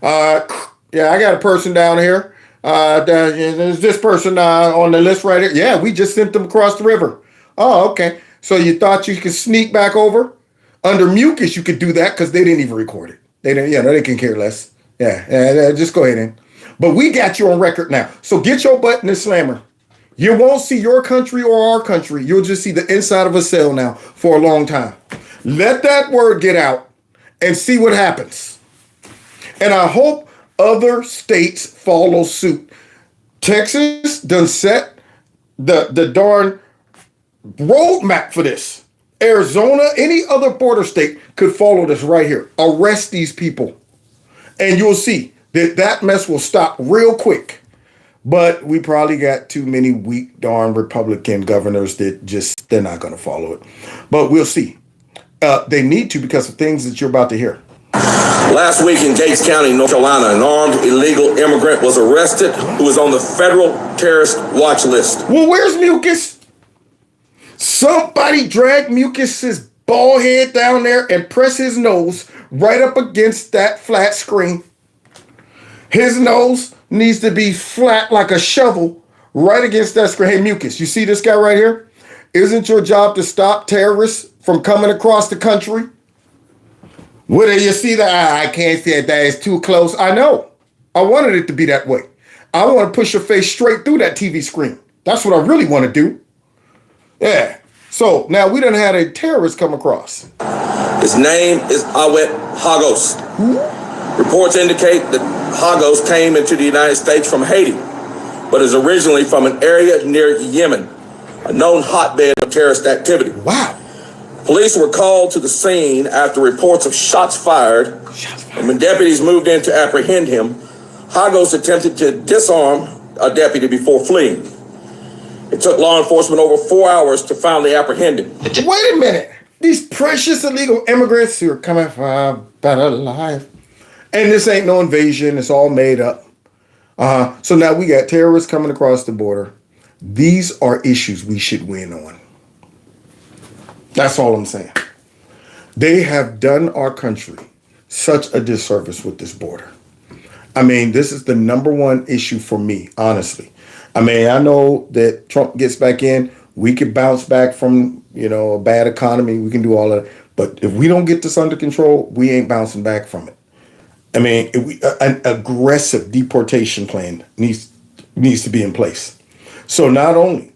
I got a person down here. There's this person on the list right here. Yeah, we just sent them across the river. Oh, okay. So you thought you could sneak back over? Under mucus, you could do that because they didn't even record it. They can care less. Yeah, just go ahead and. But we got you on record now. So get your butt in the slammer. You won't see your country or our country. You'll just see the inside of a cell now for a long time. Let that word get out and see what happens. And I hope other states follow suit. Texas done set the darn roadmap for this. Arizona, any other border state could follow this right here. Arrest these people. And you'll see that mess will stop real quick. But we probably got too many weak darn Republican governors that they're not going to follow it. But we'll see. They need to because of things that you're about to hear. Last week in Gates County, North Carolina, an armed illegal immigrant was arrested who was on the federal terrorist watch list. Well, where's Mucus? Somebody drag Mucus's bald head down there and press his nose right up against that flat screen. His nose needs to be flat like a shovel right against that screen. Hey, Mucus, you see this guy right here? Isn't your job to stop terrorists from coming across the country? What do you see that? I can't see it. That is too close. I know. I wanted it to be that way. I want to push your face straight through that TV screen. That's what I really want to do. Yeah. So now we done had a terrorist come across. His name is Awet Hagos. Reports indicate that Hagos came into the United States from Haiti, but is originally from an area near Yemen, a known hotbed of terrorist activity. Wow. Police were called to the scene after reports of shots fired, and when deputies moved in to apprehend him, Hagos attempted to disarm a deputy before fleeing. It took law enforcement over 4 hours to finally apprehend him. Wait a minute. These precious illegal immigrants who are coming for a better life. And this ain't no invasion. It's all made up. So now we got terrorists coming across the border. These are issues we should win on. That's all I'm saying. They have done our country such a disservice with this border. I mean, this is the number one issue for me, honestly. I mean, I know that Trump gets back in, we could bounce back from, a bad economy. We can do all of that. But if we don't get this under control, we ain't bouncing back from it. I mean, an aggressive deportation plan needs to be in place. So not only,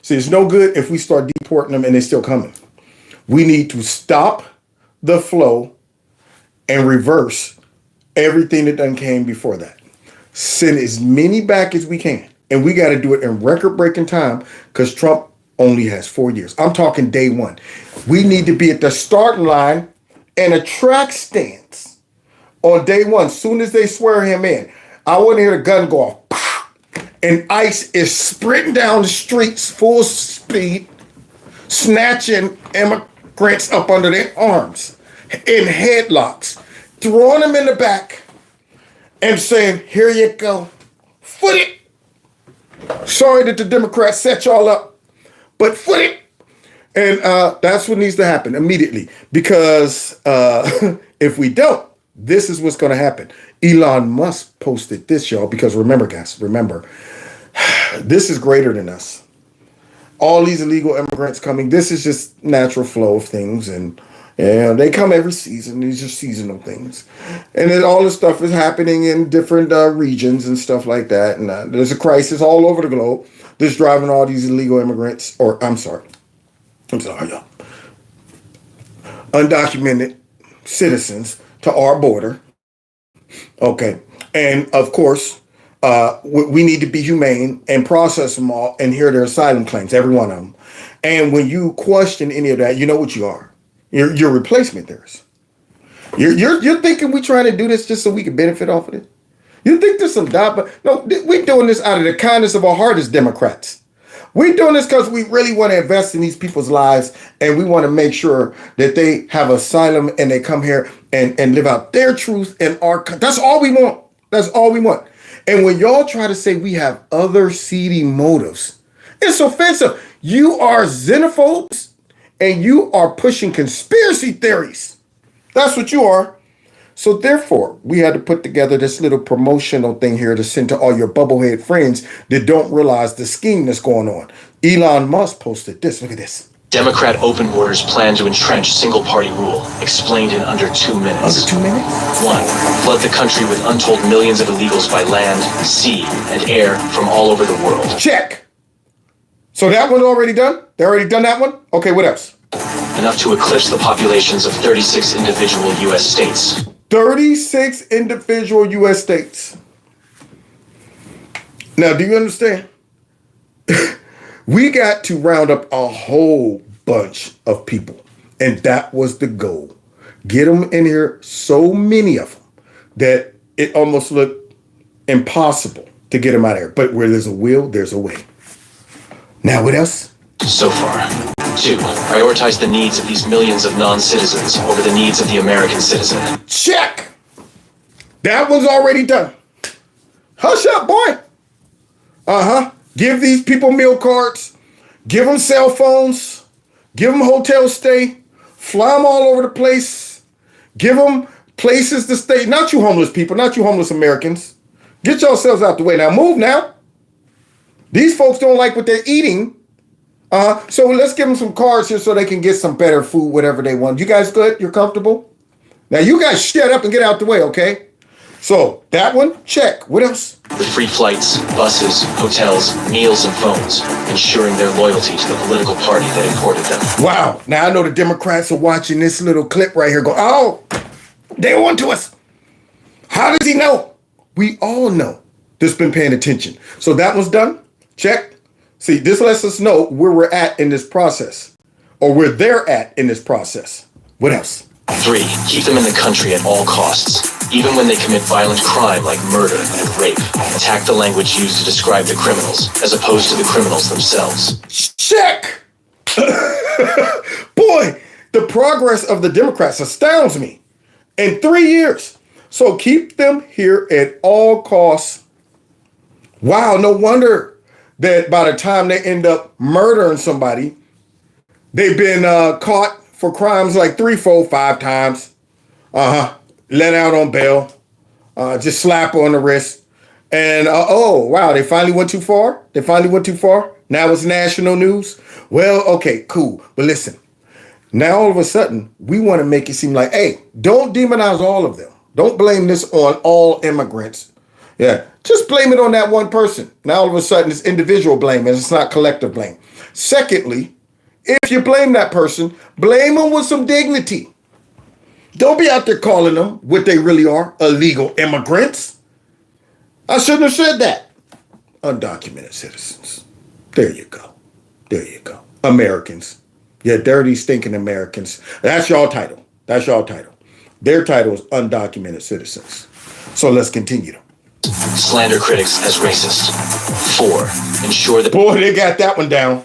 it's no good if we start deporting them and they're still coming. We need to stop the flow and reverse everything that done came before that. Send as many back as we can. And we got to do it in record-breaking time because Trump only has 4 years. I'm talking day one. We need to be at the starting line and a track stance on day one. Soon as they swear him in, I want to hear the gun go off. Pow! And ICE is sprinting down the streets full speed, snatching immigrants up under their arms in headlocks, throwing them in the back and saying, here you go, foot it. Sorry that the Democrats set y'all up, but foot it. And that's what needs to happen immediately because if we don't, this is what's going to happen. Elon Musk posted this, y'all, because remember, guys, this is greater than us. All these illegal immigrants coming, this is just natural flow of things. And they come every season. These are seasonal things. And then all this stuff is happening in different regions and stuff like that. And there's a crisis all over the globe that's driving all these illegal immigrants, I'm sorry, y'all. Undocumented citizens to our border. Okay. And of course, we need to be humane and process them all and hear their asylum claims, every one of them. And when you question any of that, you know what you are. You're replacement theorists. You're thinking we're trying to do this just so we can benefit off of it? You think there's some doubt? But no, we're doing this out of the kindness of our heart as Democrats. We're doing this because we really want to invest in these people's lives and we want to make sure that they have asylum and they come here and live out their truth and our. That's all we want. That's all we want. And when y'all try to say we have other seedy motives, it's offensive. You are xenophobes. And you are pushing conspiracy theories. That's what you are. So therefore, we had to put together this little promotional thing here to send to all your bubblehead friends that don't realize the scheme that's going on. Elon Musk posted this. Look at this. Democrat open borders plan to entrench single-party rule. Explained in under 2 minutes. Under 2 minutes? 1. Flood the country with untold millions of illegals by land, sea, and air from all over the world. Check. So that one's already done? They already done that one? Okay, what else? Enough to eclipse the populations of 36 individual U.S. states. 36 individual U.S. states. Now, do you understand? We got to round up a whole bunch of people. And that was the goal. Get them in here, so many of them, that it almost looked impossible to get them out of here. But where there's a will, there's a way. Now, what else? So far. 2. Prioritize the needs of these millions of non-citizens over the needs of the American citizen. Check! That one's already done. Hush up, boy. Give these people meal cards. Give them cell phones. Give them hotel stay. Fly them all over the place. Give them places to stay. Not you homeless people. Not you homeless Americans. Get yourselves out the way. Now move now. These folks don't like what they're eating. So let's give them some cards here so they can get some better food, whatever they want. You guys good? You're comfortable? Now you guys shut up and get out the way, okay? So that one, check. What else? With free flights, buses, hotels, meals, and phones, ensuring their loyalty to the political party that imported them. Wow. Now I know the Democrats are watching this little clip right here go, oh, they on to us. How does he know? We all know. That's been paying attention. So that was done. Check. See, this lets us know where we're at in this process, or where they're at in this process. What else? 3. Keep them in the country at all costs. Even when they commit violent crime like murder and rape, attack the language used to describe the criminals, as opposed to the criminals themselves. Check! Boy, the progress of the Democrats astounds me. In 3 years. So keep them here at all costs. Wow, no wonder that by the time they end up murdering somebody, they've been caught for crimes like 3, 4, 5 times. Let out on bail. Just slap on the wrist. And oh, wow, they finally went too far? They finally went too far? Now it's national news? Well, okay, cool. But listen, now all of a sudden, we want to make it seem like, hey, don't demonize all of them. Don't blame this on all immigrants. Yeah, just blame it on that one person. Now all of a sudden, it's individual blame and it's not collective blame. Secondly, if you blame that person, blame them with some dignity. Don't be out there calling them what they really are, illegal immigrants. I shouldn't have said that. Undocumented citizens. There you go. There you go. Americans. Yeah, dirty, stinking Americans. That's your title. That's your title. Their title is undocumented citizens. So let's continue. Slander critics as racist. 4. Ensure that... Boy, they got that one down.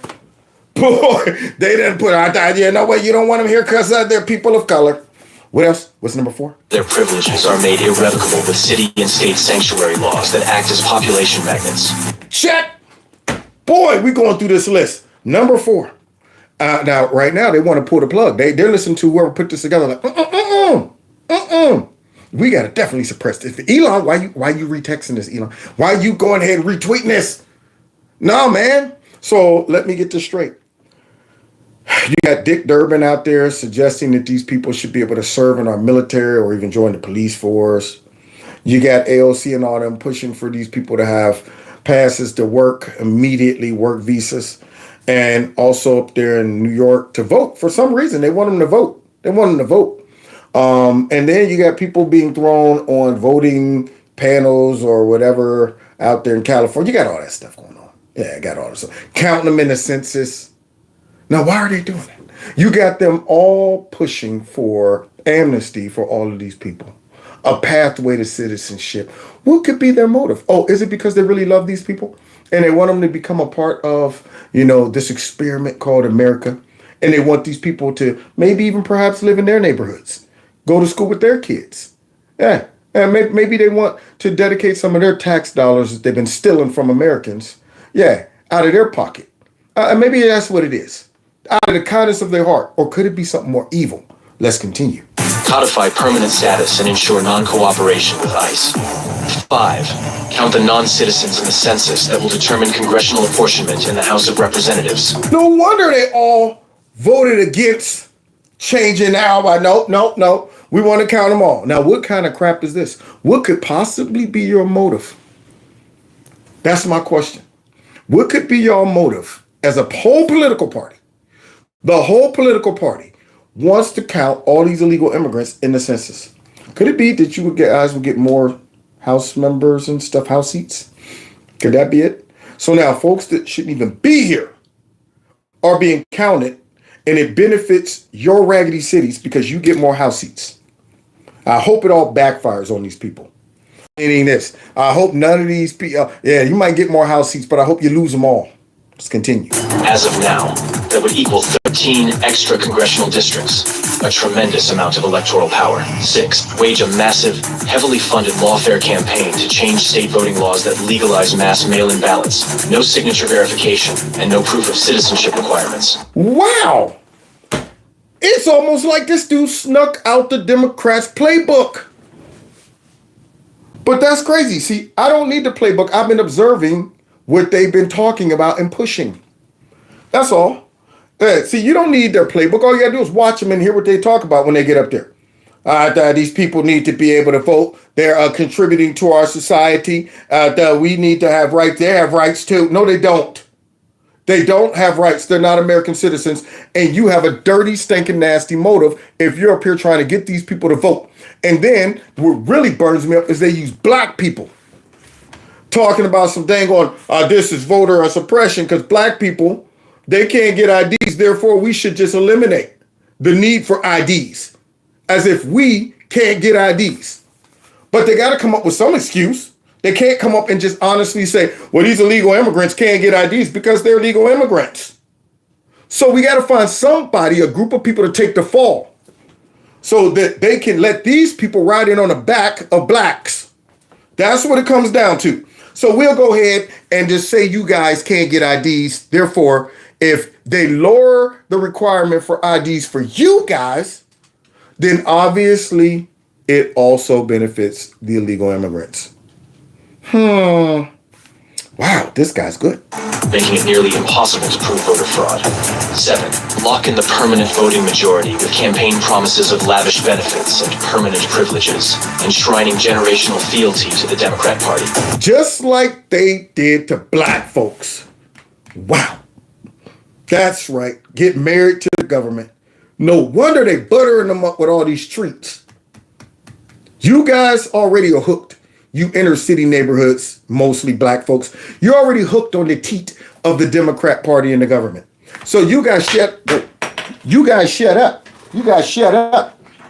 Boy, they didn't put out that. Yeah, no way, you don't want them here because they're people of color. What else? What's number 4? Their privileges are made irrevocable with city and state sanctuary laws that act as population magnets. Check! Boy, we're going through this list. Number 4. Now, right now, they want to pull the plug. They're listening to whoever put this together like, we got to definitely suppress this. Elon, why you retexting this, Elon? Why you going ahead and retweeting this? No, man. So let me get this straight. You got Dick Durbin out there suggesting that these people should be able to serve in our military or even join the police force. You got AOC and all them pushing for these people to have passes to work immediately, work visas, and also up there in New York to vote. For some reason, they want them to vote. They want them to vote. And then you got people being thrown on voting panels or whatever out there in California. You got all that stuff going on. Yeah, I got all this stuff. Counting them in the census. Now, why are they doing that? You got them all pushing for amnesty for all of these people, a pathway to citizenship. What could be their motive? Oh, is it because they really love these people and they want them to become a part of, this experiment called America? And they want these people to maybe even perhaps live in their neighborhoods, go to school with their kids. Yeah. And maybe they want to dedicate some of their tax dollars that they've been stealing from Americans. Yeah. Out of their pocket. Maybe that's what it is. Out of the kindness of their heart. Or could it be something more evil? Let's continue. Codify permanent status and ensure non-cooperation with ICE. 5. Count the non-citizens in the census that will determine congressional apportionment in the House of Representatives. No wonder they all voted against changing now by no. We want to count them all. Now, what kind of crap is this? What could possibly be your motive? That's my question. What could be your motive as a whole political party? The whole political party wants to count all these illegal immigrants in the census. Could it be that you guys would get more House members and stuff, House seats? Could that be it? So now folks that shouldn't even be here are being counted, and it benefits your raggedy cities because you get more House seats. I hope it all backfires on these people. Meaning this, I hope none of these people, you might get more House seats, but I hope you lose them all. Let's continue. As of now, that would equal 13 extra congressional districts, a tremendous amount of electoral power. 6, wage a massive, heavily funded lawfare campaign to change state voting laws that legalize mass mail-in ballots, no signature verification, and no proof of citizenship requirements. Wow! It's almost like this dude snuck out the Democrats' playbook. But that's crazy. See, I don't need the playbook. I've been observing what they've been talking about and pushing. That's all. See, you don't need their playbook. All you gotta do is watch them and hear what they talk about when they get up there. These people need to be able to vote. They're contributing to our society. We need to have rights. They have rights too. No, they don't. They don't have rights. They're not American citizens. And you have a dirty, stinking, nasty motive if you're up here trying to get these people to vote. And then what really burns me up is they use black people talking about some dang on, this is voter suppression because black people, they can't get IDs. Therefore, we should just eliminate the need for IDs as if we can't get IDs. But they got to come up with some excuse. They can't come up and just honestly say, well, these illegal immigrants can't get IDs because they're illegal immigrants. So we got to find somebody, a group of people to take the fall so that they can let these people ride in on the back of blacks. That's what it comes down to. So we'll go ahead and just say you guys can't get IDs. Therefore, if they lower the requirement for IDs for you guys, then obviously it also benefits the illegal immigrants. Wow, this guy's good. Making it nearly impossible to prove voter fraud. 7, lock in the permanent voting majority with campaign promises of lavish benefits and permanent privileges, enshrining generational fealty to the Democrat Party. Just like they did to black folks. Wow. That's right. Get married to the government. No wonder they buttering them up with all these treats. You guys already are hooked. You inner city neighborhoods, mostly black folks, you're already hooked on the teat of the Democrat Party and the government. So you guys shut up. You guys shut up.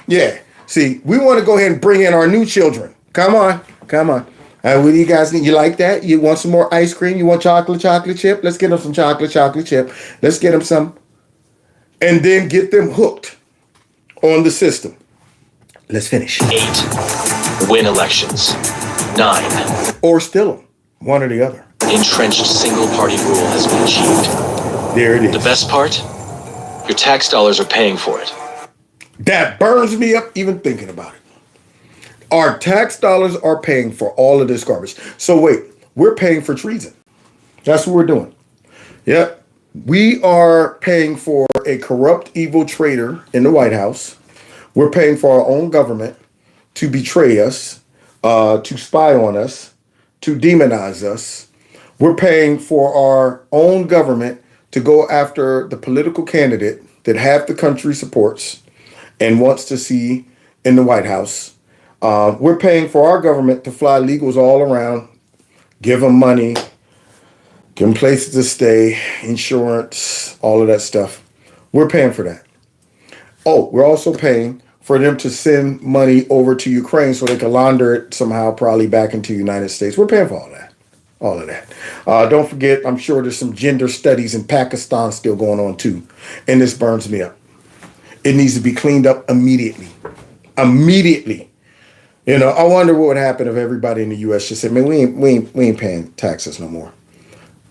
Yeah. See, we want to go ahead and bring in our new children. Come on. What do you guys need? You like that? You want some more ice cream? You want chocolate chip? Let's get them some chocolate chip. Let's get them some. And then get them hooked on the system. Let's finish. 8, win elections. 9. Or still them. One or the other. Entrenched single-party rule has been achieved. There it is. The best part? Your tax dollars are paying for it. That burns me up even thinking about it. Our tax dollars are paying for all of this garbage. So wait, we're paying for treason. That's what we're doing. Yep. We are paying for a corrupt, evil traitor in the White House. We're paying for our own government to betray us, to spy on us, to demonize us. We're paying for our own government to go after the political candidate that half the country supports and wants to see in the White House. We're paying for our government to fly illegals all around, give them money, give them places to stay, insurance, all of that stuff. We're paying for that. Oh, we're also paying for them to send money over to Ukraine so they can launder it somehow, probably back into the United States. We're paying for all that. All of that. Don't forget, I'm sure there's some gender studies in Pakistan still going on too. And this burns me up. It needs to be cleaned up immediately. Immediately. You know, I wonder what would happen if everybody in the U.S. just said, man, we ain't paying taxes no more.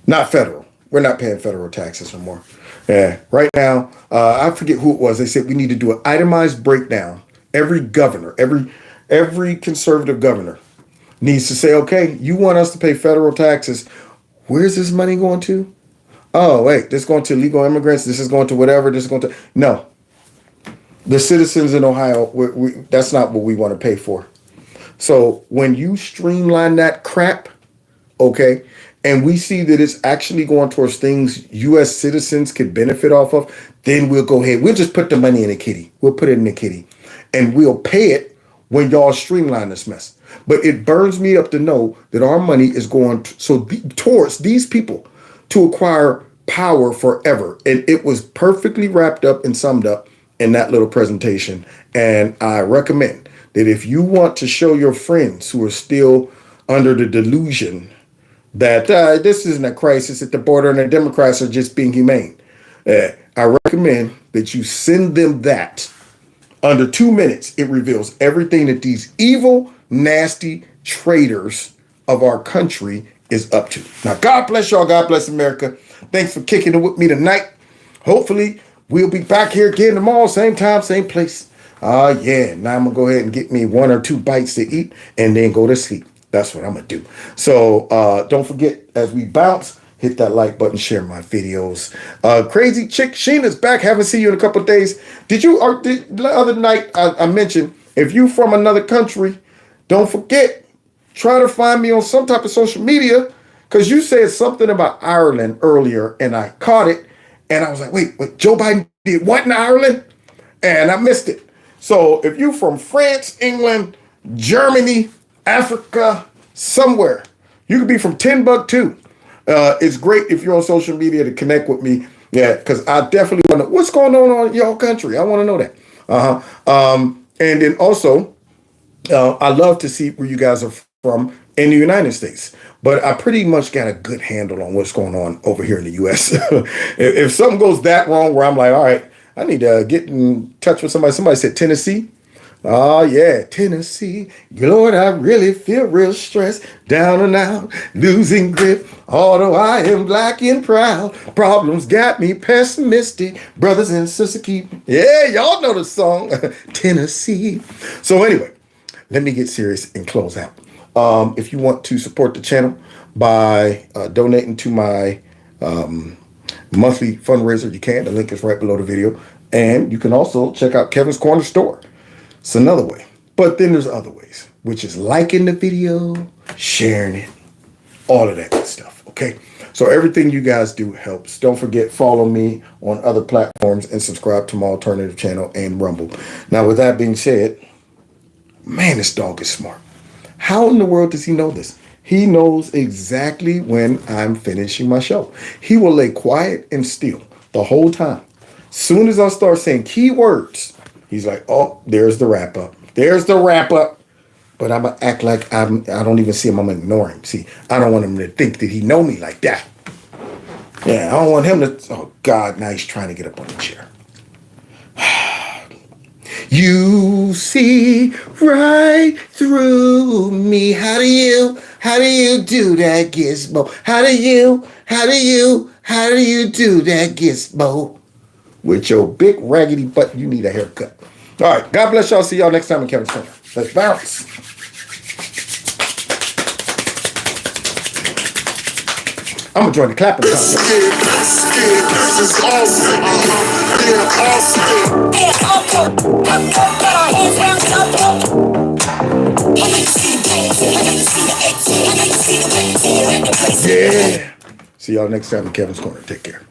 Not federal. We're not paying federal taxes no more. Yeah. Right now, I forget who it was. They said we need to do an itemized breakdown. Every governor, every conservative governor needs to say, okay, you want us to pay federal taxes. Where's this money going to? Oh, wait, this is going to illegal immigrants. This is going to whatever. This is going to. No. The citizens in Ohio, that's not what we want to pay for. So when you streamline that crap, okay, and we see that it's actually going towards things U.S. citizens could benefit off of, then we'll go ahead. We'll just put the money in the kitty. We'll put it in the kitty. And we'll pay it when y'all streamline this mess. But it burns me up to know that our money is going towards these people to acquire power forever. And it was perfectly wrapped up and summed up in that little presentation. And I recommend that if you want to show your friends who are still under the delusion that this isn't a crisis at the border and the Democrats are just being humane, I recommend that you send them that. Under 2 minutes, it reveals everything that these evil, nasty traitors of our country is up to. Now, God bless y'all. God bless America. Thanks for kicking it with me tonight. Hopefully, we'll be back here again tomorrow, same time, same place. Yeah. Now I'm going to go ahead and get me 1 or 2 bites to eat and then go to sleep. That's what I'm going to do. So don't forget, as we bounce, hit that like button, share my videos. Crazy Chick Sheena's back. Haven't seen you in a couple of days. The other night I mentioned, if you from another country, don't forget, try to find me on some type of social media, because you said something about Ireland earlier and I caught it. And I was like, wait, Joe Biden did what in Ireland? And I missed it. So if you from France, England, Germany, Africa, somewhere, you could be from Timbuktu. It's great if you're on social media to connect with me. Yeah, because I definitely want to know what's going on in your country. I want to know that. And then also, I love to see where you guys are from in the United States. But I pretty much got a good handle on what's going on over here in the U.S. If something goes that wrong where I'm like, all right, I need to get in touch with somebody. Somebody said Tennessee. Oh, yeah, Tennessee. Lord, I really feel real stressed, down and out, losing grip. Although I am black and proud, problems got me pessimistic. Brothers and sisters keep, yeah, y'all know the song, Tennessee. So anyway, let me get serious and close out. If you want to support the channel by donating to my monthly fundraiser, you can. The link is right below the video. And you can also check out Kevin's Corner Store. It's another way. But then there's other ways, which is liking the video, sharing it, all of that good stuff, okay? So everything you guys do helps. Don't forget, follow me on other platforms and subscribe to my alternative channel and Rumble. Now, with that being said, man, this dog is smart. How in the world does he know this? He knows exactly when I'm finishing my show. He will lay quiet and still the whole time. Soon as I start saying keywords, he's like, oh, there's the wrap up. There's the wrap up. But I'm going to act like I don't even see him. I'm ignoring him. See, I don't want him to think that he know me like that. Yeah, I don't want him to, oh God, now he's trying to get up on the chair. You see right through me. How do you do that, Gizmo? How do you do that, Gizmo? With your big raggedy butt, you need a haircut. All right, God bless y'all. See y'all next time in Kevin's Corner. Let's bounce. I'm gonna join the clapping. Yeah. See y'all next time in Kevin's Corner. Take care.